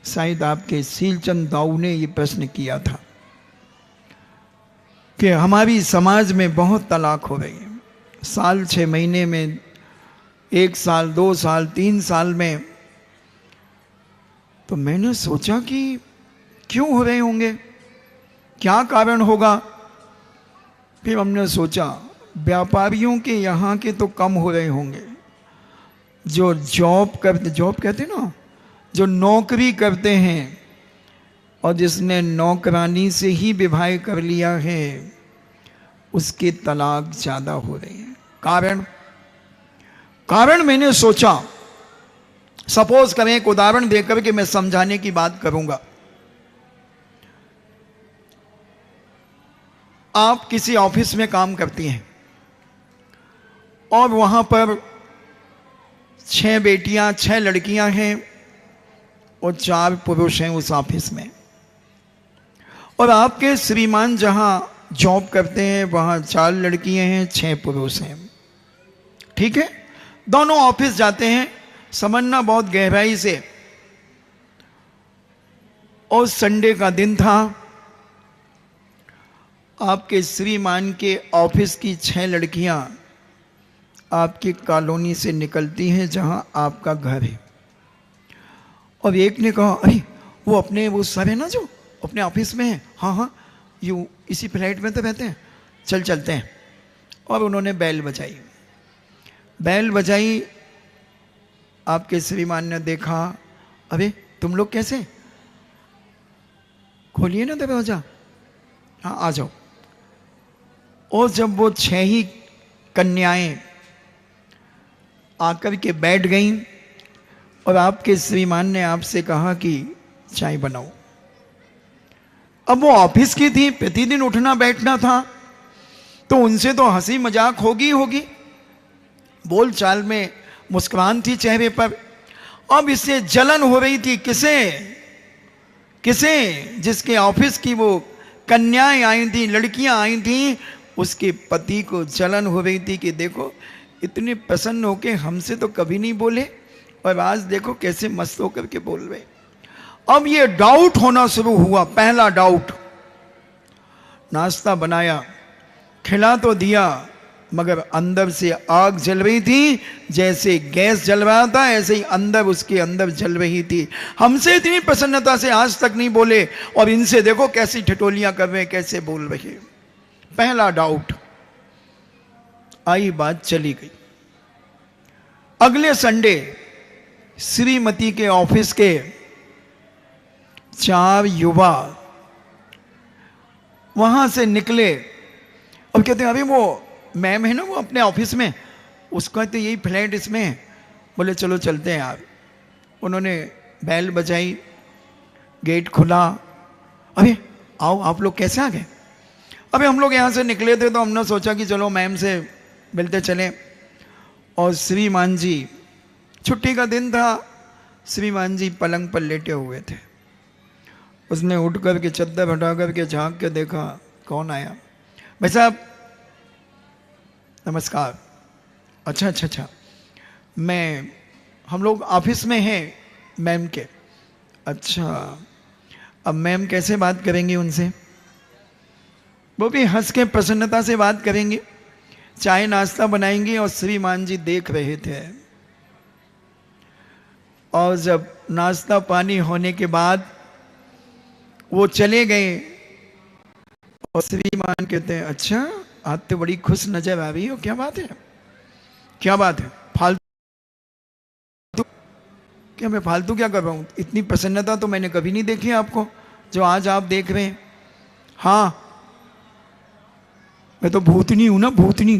शायद आपके शीलचंद दाऊ ने यह प्रश्न किया था कि हमारी समाज में बहुत तलाक हो रही है। साल 6 महीने में, 1 साल, 2 साल, 3 साल में। तो मैंने सोचा कि क्यों हो रहे होंगे, क्या कारण होगा। फिर हमने सोचा व्यापारियों के यहाँ के तो कम हो रहे होंगे, जो जॉब कहते ना, जो नौकरी करते हैं और जिसने नौकरानी से ही विवाह कर लिया है उसके तलाक ज्यादा हो रहे हैं। कारण मैंने सोचा, सपोज करें, एक उदाहरण देकर के मैं समझाने की बात करूंगा। आप किसी ऑफिस में काम करती हैं और वहां पर 6 बेटियां, 6 लड़कियां हैं और 4 पुरुष हैं उस ऑफिस में। और आपके श्रीमान जहां जॉब करते हैं वहां 4 लड़कियां हैं, 6 पुरुष हैं। ठीक है, दोनों ऑफिस जाते हैं, समझना बहुत गहराई से। और संडे का दिन था। आपके श्रीमान के ऑफिस की 6 लड़कियां आपकी कॉलोनी से निकलती हैं जहां आपका घर है। और एक ने कहा, अरे वो सर है ना जो अपने ऑफिस में है, हाँ हाँ यू इसी फ्लैट में तो रहते हैं, चलते हैं। और उन्होंने बैल बजाई। आपके श्रीमान ने देखा, अरे तुम लोग कैसे, खोलिए ना दरवाजा, हाँ आ जाओ। और जब वो 6 ही कन्याएं आकर के बैठ गई और आपके श्रीमान ने आपसे कहा कि चाय बनाओ। अब वो ऑफिस की थी, प्रतिदिन उठना बैठना था, तो उनसे तो हंसी मजाक होगी होगी, बोल चाल में मुस्कुरान थी चेहरे पर। अब इससे जलन हो रही थी, किसे किसे, जिसके ऑफिस की वो कन्याएं आई थी, लड़कियां आई थी, उसके पति को जलन हो रही थी कि देखो इतने प्रसन्न होके हमसे तो कभी नहीं बोले और आज देखो कैसे मस्त होकर के बोल रहे। अब ये डाउट होना शुरू हुआ, पहला डाउट। नाश्ता बनाया, खिला तो दिया, मगर अंदर से आग जल रही थी, जैसे गैस जल रहा था ऐसे ही अंदर उसके अंदर जल रही थी। हमसे इतनी प्रसन्नता से आज तक नहीं बोले और इनसे देखो कैसी ठिठोलियां कर रहे, कैसे बोल रहे। पहला डाउट। आई बात चली गई। अगले संडे श्रीमती के ऑफिस के 4 युवा वहां से निकले और कहते हैं अभी वो मैम है ना, वो अपने ऑफिस में, उसका तो यही फ्लैट इसमें है। बोले चलो चलते हैं यार। उन्होंने बेल बजाई, गेट खुला। अरे आओ, आप लोग कैसे आ गए? अभी हम लोग यहाँ से निकले थे तो हमने सोचा कि चलो मैम से मिलते चलें। और श्रीमान जी, छुट्टी का दिन था, श्रीमान जी पलंग पर लेटे हुए थे। उसने उठ कर के चद्दर हटा कर के झाँक के देखा, कौन आया? भाई साहब नमस्कार। अच्छा अच्छा अच्छा, हम लोग ऑफिस में हैं मैम के। अच्छा, अब मैम कैसे बात करेंगे उनसे? वो भी हंस के प्रसन्नता से बात करेंगे, चाय नाश्ता बनाएंगे। और श्रीमान जी देख रहे थे। और जब नाश्ता पानी होने के बाद वो चले गए और श्रीमान कहते हैं अच्छा आज तो बड़ी खुश नजर आ रही हो, क्या बात है? क्या बात है? फालतू क्या? मैं फालतू क्या कर रहा हूं? इतनी प्रसन्नता तो मैंने कभी नहीं देखी आपको जो आज आप देख रहे हैं। हाँ, मैं तो भूतनी हूं ना, भूतनी।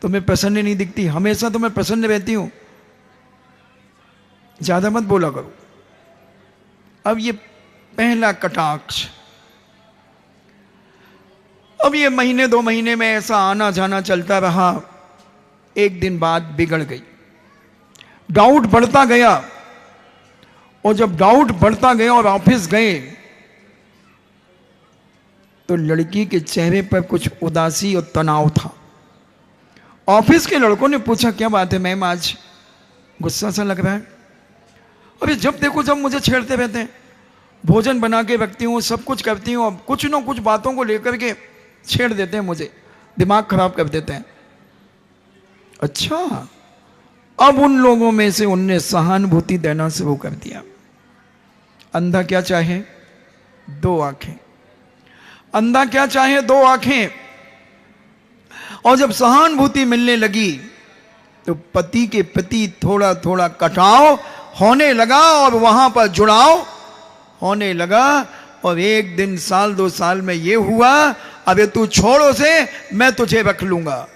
तो मैं प्रसन्न नहीं दिखती, हमेशा तो मैं प्रसन्न रहती हूं। ज्यादा मत बोला करो। अब ये पहला कटाक्ष। अब ये महीने 2 महीने में ऐसा आना जाना चलता रहा। एक दिन बात बिगड़ गई, डाउट बढ़ता गया। और जब डाउट बढ़ता गया और ऑफिस गए तो लड़की के चेहरे पर कुछ उदासी और तनाव था। ऑफिस के लड़कों ने पूछा क्या बात है मैम, आज गुस्सा सा लग रहा है? अरे जब देखो जब मुझे छेड़ते रहते हैं, भोजन बना के रखती हूँ, सब कुछ करती हूँ, अब कुछ ना कुछ बातों को लेकर के छेड़ देते हैं, मुझे दिमाग खराब कर देते हैं। अच्छा, अब उन लोगों में से उनने सहानुभूति देना शुरू कर दिया। अंधा क्या चाहे? 2 आंखें। अंधा क्या चाहे? 2 आंखें। और जब सहानुभूति मिलने लगी तो पति के प्रति थोड़ा थोड़ा कटाव होने लगा और वहां पर जुड़ाव होने लगा। और एक दिन, साल 2 साल में ये हुआ, अबे तू छोड़ो से, मैं तुझे रख लूंगा।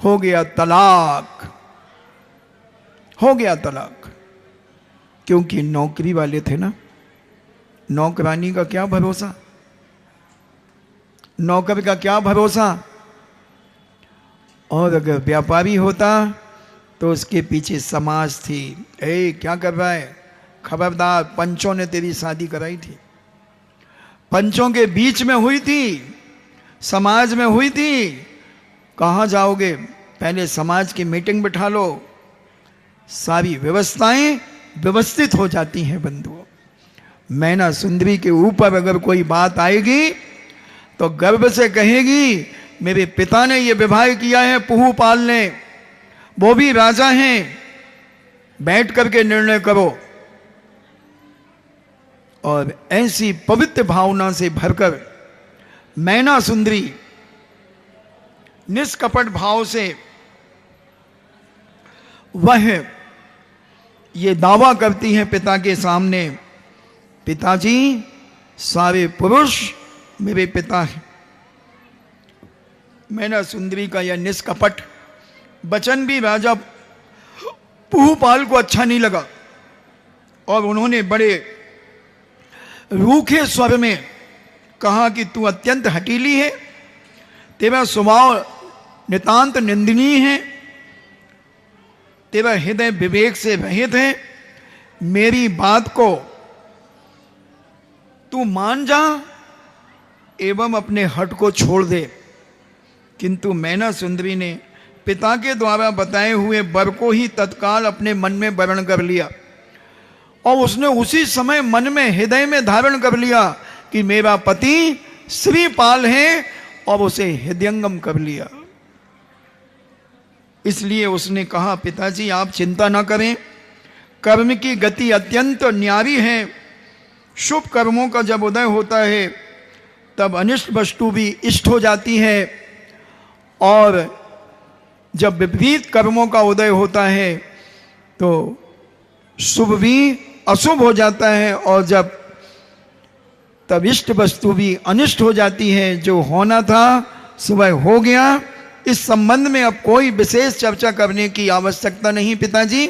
हो गया तलाक, हो गया तलाक। क्योंकि नौकरी वाले थे ना, नौकरानी का क्या भरोसा, नौकर का क्या भरोसा। और अगर व्यापारी होता तो उसके पीछे समाज थी, ए क्या कर रहा है, खबरदार, पंचों ने तेरी शादी कराई थी, पंचों के बीच में हुई थी, समाज में हुई थी। कहाँ जाओगे? पहले समाज की मीटिंग बिठा लो, सारी व्यवस्थाएं व्यवस्थित हो जाती हैं बंधुओं। मैना सुंदरी के ऊपर अगर कोई बात आएगी तो गर्व से कहेगी मेरे पिता ने ये विवाह किया है पुहू पाल ने, वो भी राजा हैं, बैठ करके निर्णय करो। और ऐसी पवित्र भावना से भरकर मैना सुंदरी निष्कपट भाव से वह ये दावा करती है पिता के सामने, पिताजी सारे पुरुष मेरे पिता हैं। मैना सुंदरी का यह निष्कपट वचन भी राजा पूपाल को अच्छा नहीं लगा और उन्होंने बड़े रूखे स्वर में कहा कि तू अत्यंत हठीली है, तेरा स्वभाव नितांत निंदनीय है, तेरा हृदय विवेक से रहित है, मेरी बात को तू मान जा एवं अपने हट को छोड़ दे। किंतु मैना सुंदरी ने पिता के द्वारा बताए हुए वर को ही तत्काल अपने मन में वर्ण कर लिया और उसने उसी समय मन में हृदय में धारण कर लिया कि मेरा पति श्रीपाल है और उसे हृदयंगम कर लिया। इसलिए उसने कहा, पिताजी आप चिंता ना करें, कर्म की गति अत्यंत न्यारी है। शुभ कर्मों का जब उदय होता है तब अनिष्ट वस्तु भी इष्ट हो जाती है और जब विपरीत कर्मों का उदय होता है तो शुभ भी अशुभ हो जाता है और जब तब इष्ट वस्तु भी अनिष्ट हो जाती है। जो होना था सुबह हो गया। इस संबंध में अब कोई विशेष चर्चा करने की आवश्यकता नहीं पिताजी,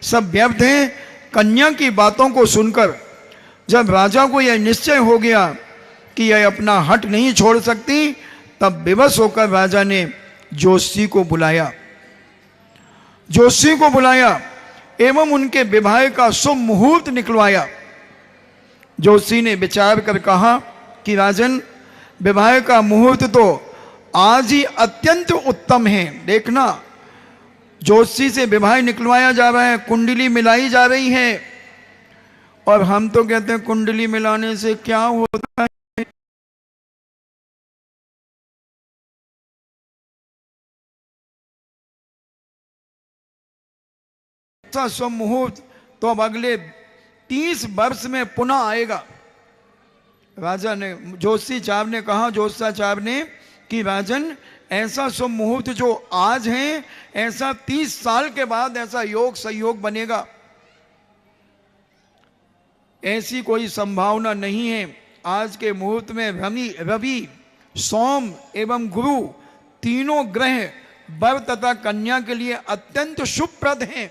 सब व्यर्थ है। कन्या की बातों को सुनकर जब राजा को यह निश्चय हो गया कि यह अपना हट नहीं छोड़ सकती, तब विवश होकर राजा ने जोशी को बुलाया। जोशी को बुलाया एवं उनके विवाह का शुभ मुहूर्त निकलवाया। जोशी ने विचार कर कहा कि राजन, विवाह का मुहूर्त तो आज ही अत्यंत उत्तम है। देखना, जोशी से विवाह निकलवाया जा रहा है, कुंडली मिलाई जा रही है और हम तो कहते हैं कुंडली मिलाने से क्या होता है। शुभ मुहूर्त तो अब अगले 30 वर्ष में पुनः आएगा। राजा ने, जोशी चार ने कहा, जोशाचार्य ने कि राजन, ऐसा शुभ मुहूर्त जो आज है, ऐसा 30 साल के बाद ऐसा योग संयोग बनेगा, ऐसी कोई संभावना नहीं है। आज के मुहूर्त में रवि, सोम एवं गुरु तीनों ग्रह वर तथा कन्या के लिए अत्यंत शुभप्रद हैं।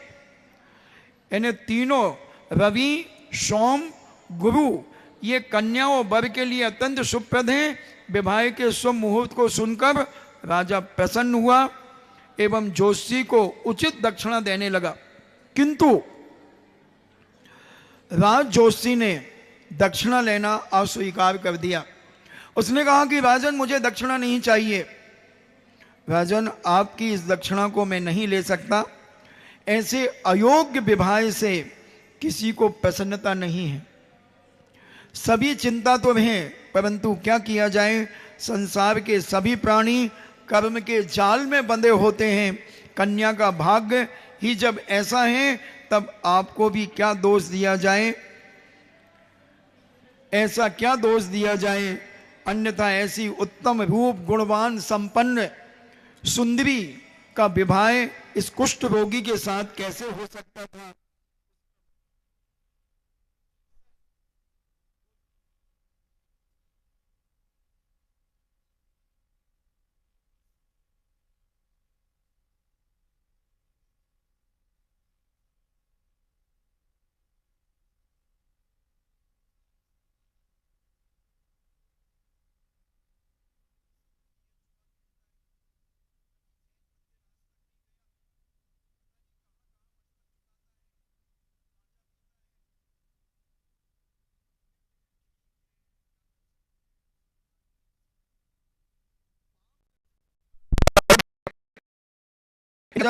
यानी तीनों रवि, सोम, गुरु ये कन्या और वर के लिए अत्यंत शुभप्रद हैं। विवाह के शुभ मुहूर्त को सुनकर राजा प्रसन्न हुआ एवं जोशी को उचित दक्षिणा देने लगा। किंतु राज जोशी ने दक्षिणा लेना अस्वीकार कर दिया। उसने कहा कि राजन, मुझे दक्षिणा नहीं चाहिए। राजन, आपकी इस दक्षिणा को मैं नहीं ले सकता। ऐसे अयोग्य विवाह से किसी को प्रसन्नता नहीं है। सभी चिंता तो है, परंतु क्या किया जाए, संसार के सभी प्राणी कर्म के जाल में बंधे होते हैं। कन्या का भाग्य ही जब ऐसा है तब आपको भी क्या दोष दिया जाए, ऐसा क्या दोष दिया जाए। अन्यथा ऐसी उत्तम रूप गुणवान संपन्न सुंदरी का विवाह इस कुष्ठ रोगी के साथ कैसे हो सकता था।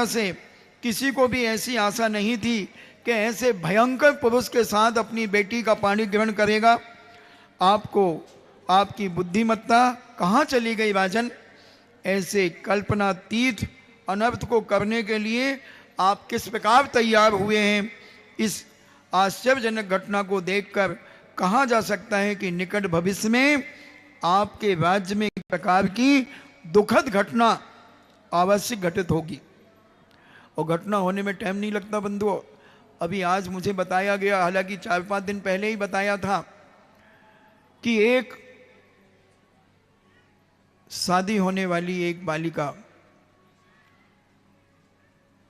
से किसी को भी ऐसी आशा नहीं थी कि ऐसे भयंकर पुरुष के साथ अपनी बेटी का पानी ग्रहण करेगा। आपको आपकी बुद्धिमत्ता कहाँ चली गई राजन। ऐसे कल्पनातीत अनर्थ को करने के लिए आप किस प्रकार तैयार हुए हैं। इस आश्चर्यजनक घटना को देखकर कहा जा सकता है कि निकट भविष्य में आपके राज्य में एक प्रकार की दुखद घटना अवश्य घटित होगी। और घटना होने में टाइम नहीं लगता बंधुओं। अभी आज मुझे बताया गया, हालांकि 4-5 दिन पहले ही बताया था, कि एक शादी होने वाली एक बालिका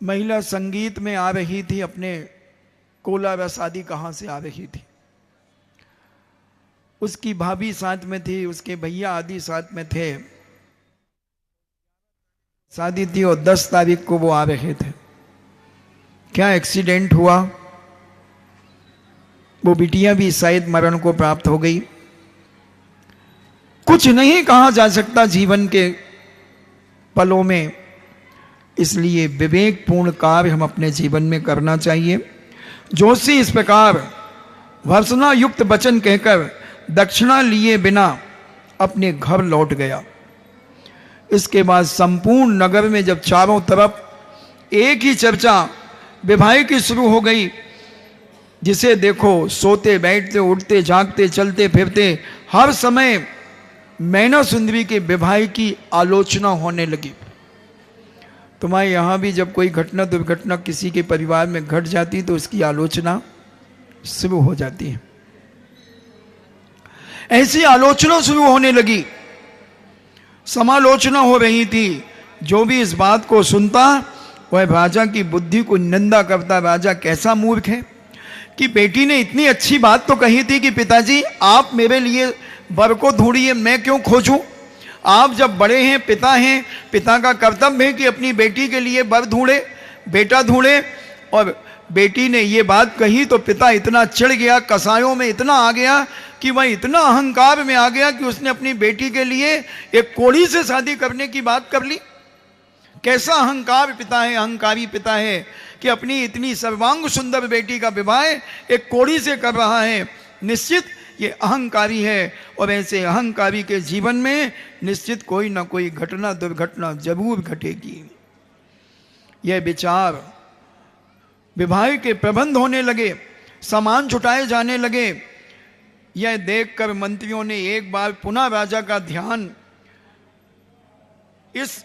महिला संगीत में आ रही थी, अपने कोलार शादी कहाँ से आ रही थी। उसकी भाभी साथ में थी, उसके भैया आदि साथ में थे। शादी थी और 10 तारीख को वो आ रहे थे। क्या एक्सीडेंट हुआ, वो बिटिया भी शायद मरण को प्राप्त हो गई। कुछ नहीं कहा जा सकता जीवन के पलों में, इसलिए विवेकपूर्ण कार्य हम अपने जीवन में करना चाहिए। जोशी इस प्रकार भर्त्सना युक्त वचन कहकर दक्षिणा लिए बिना अपने घर लौट गया। इसके बाद संपूर्ण नगर में जब चारों तरफ एक ही चर्चा विवाह की शुरू हो गई, जिसे देखो सोते बैठते उठते जागते चलते फिरते हर समय मैना सुंदरी के विवाह की आलोचना होने लगी। तुम्हारे यहाँ भी जब कोई घटना दुर्घटना किसी के परिवार में घट जाती तो उसकी आलोचना शुरू हो जाती है। ऐसी आलोचना शुरू होने लगी, समालोचना हो रही थी। जो भी इस बात को सुनता वह राजा की बुद्धि को निंदा करता। राजा कैसा मूर्ख है कि बेटी ने इतनी अच्छी बात तो कही थी कि पिताजी आप मेरे लिए वर को ढूंढिए, मैं क्यों खोजूं। आप जब बड़े हैं, पिता हैं, पिता का कर्तव्य है कि अपनी बेटी के लिए वर ढूंढे, बेटा ढूंढे। और बेटी ने ये बात कही तो पिता इतना चिढ़ गया, कसायों में इतना आ गया कि वह इतना अहंकार में आ गया कि उसने अपनी बेटी के लिए एक कोढ़ी से शादी करने की बात कर ली। कैसा अहंकार पिता है, अहंकारी पिता है कि अपनी इतनी सर्वांग सुंदर बेटी का विवाह एक कोढ़ी से कर रहा है। निश्चित ये अहंकारी है, और ऐसे अहंकारी के जीवन में निश्चित कोई ना कोई घटना दुर्घटना जरूर घटेगी। यह विचार विवाह के प्रबंध होने लगे, सामान छुटाए जाने लगे। यह देखकर मंत्रियों ने एक बार पुनः राजा का ध्यान इस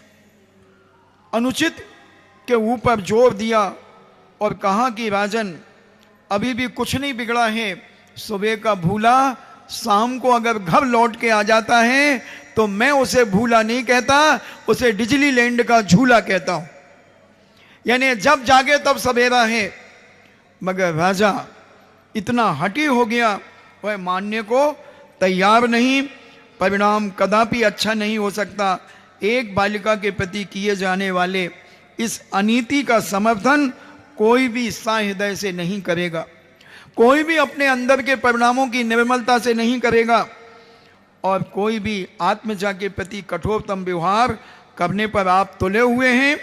अनुचित के ऊपर जोर दिया और कहा कि राजन अभी भी कुछ नहीं बिगड़ा है। सुबह का भूला शाम को अगर घर लौट के आ जाता है तो मैं उसे भूला नहीं कहता, उसे डिज्नीलैंड का झूला कहता हूं। यानी जब जागे तब सवेरा है। मगर राजा इतना हठी हो गया, वह मानने को तैयार नहीं। परिणाम कदापि अच्छा नहीं हो सकता। एक बालिका के प्रति किए जाने वाले इस अनीति का समर्थन कोई भी सहृदय से नहीं करेगा, कोई भी अपने अंदर के परिणामों की निर्मलता से नहीं करेगा, और कोई भी आत्मजा के प्रति कठोरतम व्यवहार करने पर आप तुले हुए हैं।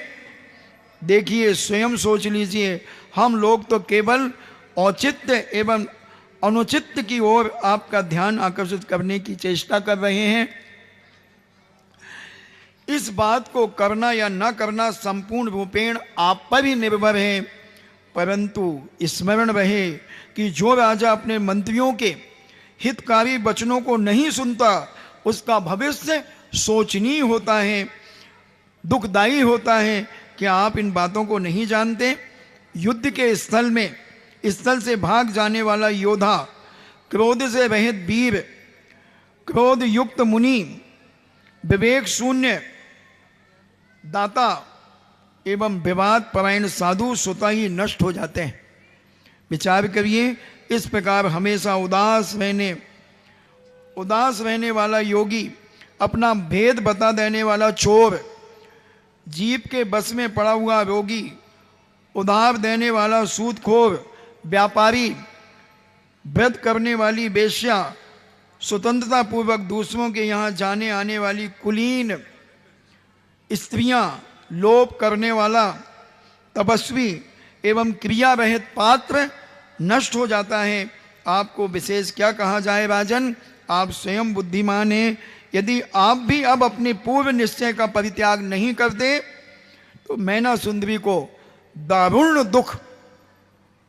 देखिए, स्वयं सोच लीजिए, हम लोग तो केवल औचित्य एवं अनुचित्य की ओर आपका ध्यान आकर्षित करने की चेष्टा कर रहे हैं। इस बात को करना या न करना संपूर्ण रूपेण आप पर ही निर्भर है। परंतु स्मरण रहे कि जो राजा अपने मंत्रियों के हितकारी वचनों को नहीं सुनता, उसका भविष्य शोचनीय होता है, दुखदायी होता है। क्या आप इन बातों को नहीं जानते? युद्ध के स्थल से भाग जाने वाला योद्धा, क्रोध से रहित वीर, क्रोध युक्त मुनि, विवेक शून्य दाता एवं विवाद परायण साधु स्वतः ही नष्ट हो जाते हैं। विचार करिए, इस प्रकार हमेशा उदास रहने वाला योगी, अपना भेद बता देने वाला चोर, जीव के बस में पड़ा हुआ रोगी, उधार देने वाला सूदखोर व्यापारी, व्रत करने वाली वेश्या, स्वतंत्रता पूर्वक दूसरों के यहाँ जाने आने वाली कुलीन स्त्रियां, लोभ करने वाला तपस्वी एवं क्रिया रहित पात्र नष्ट हो जाता है। आपको विशेष क्या कहा जाए राजन, आप स्वयं बुद्धिमान हैं। यदि आप भी अब अपने पूर्व निश्चय का परित्याग नहीं करते तो मैना सुंदरी को दारुण दुख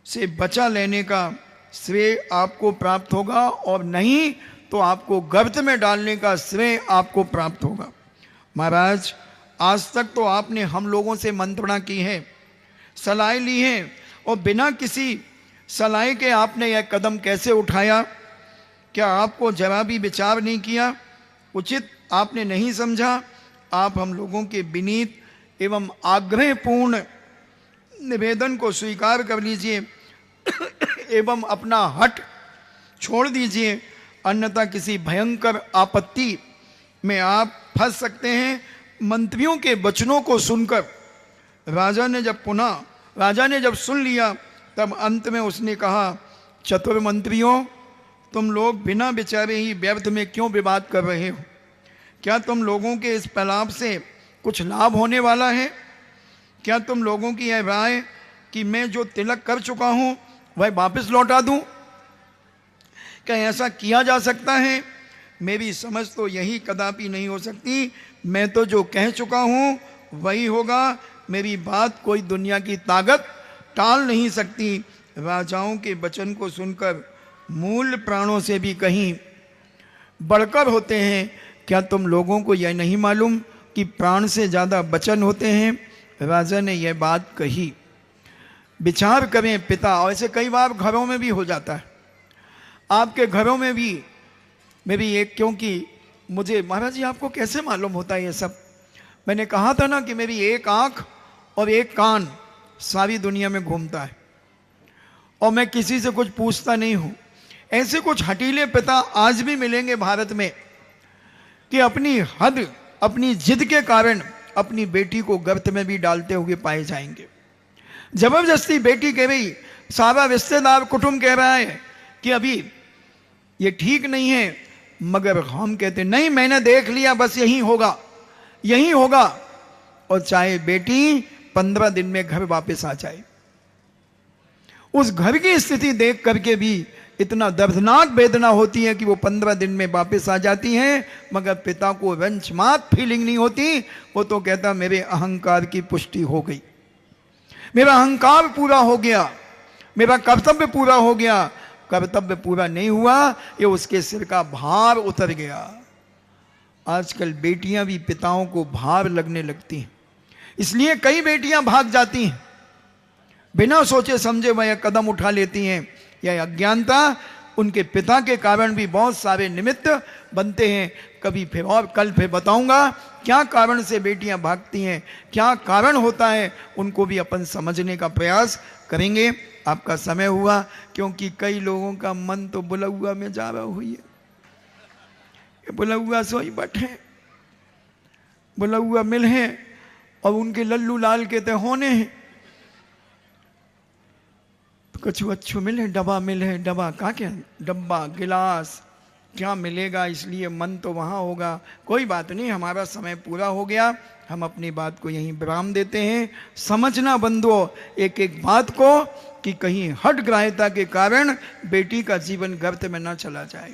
से बचा लेने का श्रेय आपको प्राप्त होगा, और नहीं तो आपको गर्त में डालने का श्रेय आपको प्राप्त होगा। महाराज, आज तक तो आपने हम लोगों से मंत्रणा की है, सलाह ली है, और बिना किसी सलाह के आपने यह कदम कैसे उठाया? क्या आपको जरा भी विचार नहीं किया? उचित आपने नहीं समझा? आप हम लोगों के विनीत एवं आग्रहपूर्ण निवेदन को स्वीकार कर लीजिए एवं अपना हठ छोड़ दीजिए, अन्यथा किसी भयंकर आपत्ति में आप फंस सकते हैं। मंत्रियों के वचनों को सुनकर राजा ने जब सुन लिया, तब अंत में उसने कहा, चतुर मंत्रियों, तुम लोग बिना विचारे ही व्यर्थ में क्यों विवाद कर रहे हो? क्या तुम लोगों के इस प्रलाप से कुछ लाभ होने वाला है? क्या तुम लोगों की यह राय कि मैं जो तिलक कर चुका हूं वह वापस लौटा दूं? क्या ऐसा किया जा सकता है? मेरी समझ तो यही कदापि नहीं हो सकती। मैं तो जो कह चुका हूं वही होगा। मेरी बात कोई दुनिया की ताकत टाल नहीं सकती। राजाओं के वचन को सुनकर मूल प्राणों से भी कहीं बढ़कर होते हैं। क्या तुम लोगों को यह नहीं मालूम कि प्राण से ज़्यादा वचन होते हैं? राजा ने यह बात कही। विचार करें पिता, और ऐसे कई बार घरों में भी हो जाता है, आपके घरों में भी मेरी एक, क्योंकि मुझे महाराज जी आपको कैसे मालूम होता है ये सब? मैंने कहा था ना कि मेरी एक आंख और एक कान सारी दुनिया में घूमता है और मैं किसी से कुछ पूछता नहीं हूं। ऐसे कुछ हटीले पिता आज भी मिलेंगे भारत में कि अपनी हद, अपनी जिद के कारण अपनी बेटी को गर्त में भी डालते हुए पाए जाएंगे। जबरदस्ती बेटी कह रही, सारा रिश्तेदार कुटुंब कह रहा है कि अभी ये ठीक नहीं है, मगर हम कहते नहीं, मैंने देख लिया, बस यही होगा, यही होगा। और चाहे बेटी 15 दिन में घर वापस आ जाए, उस घर की स्थिति देख करके भी इतना दर्दनाक वेदना होती है कि वो 15 दिन में वापस आ जाती हैं, मगर पिता को रंचमात फीलिंग नहीं होती। वो तो कहता मेरे अहंकार की पुष्टि हो गई, मेरा अहंकार पूरा हो गया, मेरा कर्तव्य पूरा हो गया। कर्तव्य पूरा नहीं हुआ, ये उसके सिर का भार उतर गया। आजकल बेटियां भी पिताओं को भार लगने लगती हैं, इसलिए कई बेटियां भाग जाती हैं, बिना सोचे समझे वह कदम उठा लेती हैं। यह अज्ञानता उनके पिता के कारण भी बहुत सारे निमित्त बनते हैं। कभी फिर और कल फिर बताऊंगा क्या कारण से बेटियां भागती हैं, क्या कारण होता है, उनको भी अपन समझने का प्रयास करेंगे। आपका समय हुआ, क्योंकि कई लोगों का मन तो बुलौआ में जा रहा हुई है। बुलौआ सोई बैठे, बुलौआ मिल हैं और उनके लल्लू लाल के ते होने हैं। कछु अच्छू मिले, डब्बा मिले, डब्बा का क्या, डब्बा गिलास क्या मिलेगा, इसलिए मन तो वहाँ होगा। कोई बात नहीं, हमारा समय पूरा हो गया, हम अपनी बात को यहीं विराम देते हैं। समझना बंधुओं एक एक बात को कि कहीं हठ ग्राह्यता के कारण बेटी का जीवन गर्त में न चला जाए,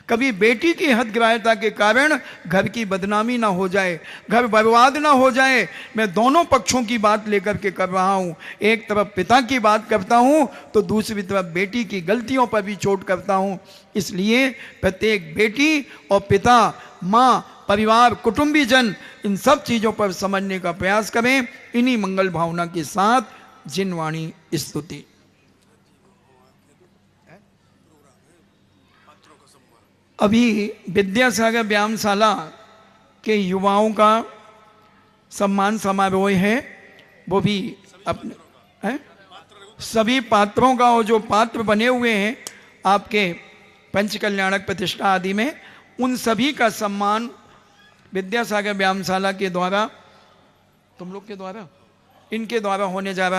कभी बेटी की हदग्राह्यता के कारण घर की बदनामी ना हो जाए, घर बर्बाद ना हो जाए। मैं दोनों पक्षों की बात लेकर के कर रहा हूँ। एक तरफ पिता की बात करता हूँ तो दूसरी तरफ बेटी की गलतियों पर भी चोट करता हूँ। इसलिए प्रत्येक बेटी और पिता, माँ, परिवार, कुटुंबीजन इन सब चीज़ों पर समझने का प्रयास करें। इन्हीं मंगल भावना के साथ जिनवाणी स्तुति। अभी विद्यासागर व्यायामशाला के युवाओं का सम्मान समारोह है, वो भी अपने है सभी पात्रों का, और जो पात्र बने हुए हैं आपके पंच कल्याणक प्रतिष्ठा आदि में, उन सभी का सम्मान विद्यासागर व्यायामशाला के द्वारा, तुम लोग के द्वारा, इनके द्वारा होने जा रहा है।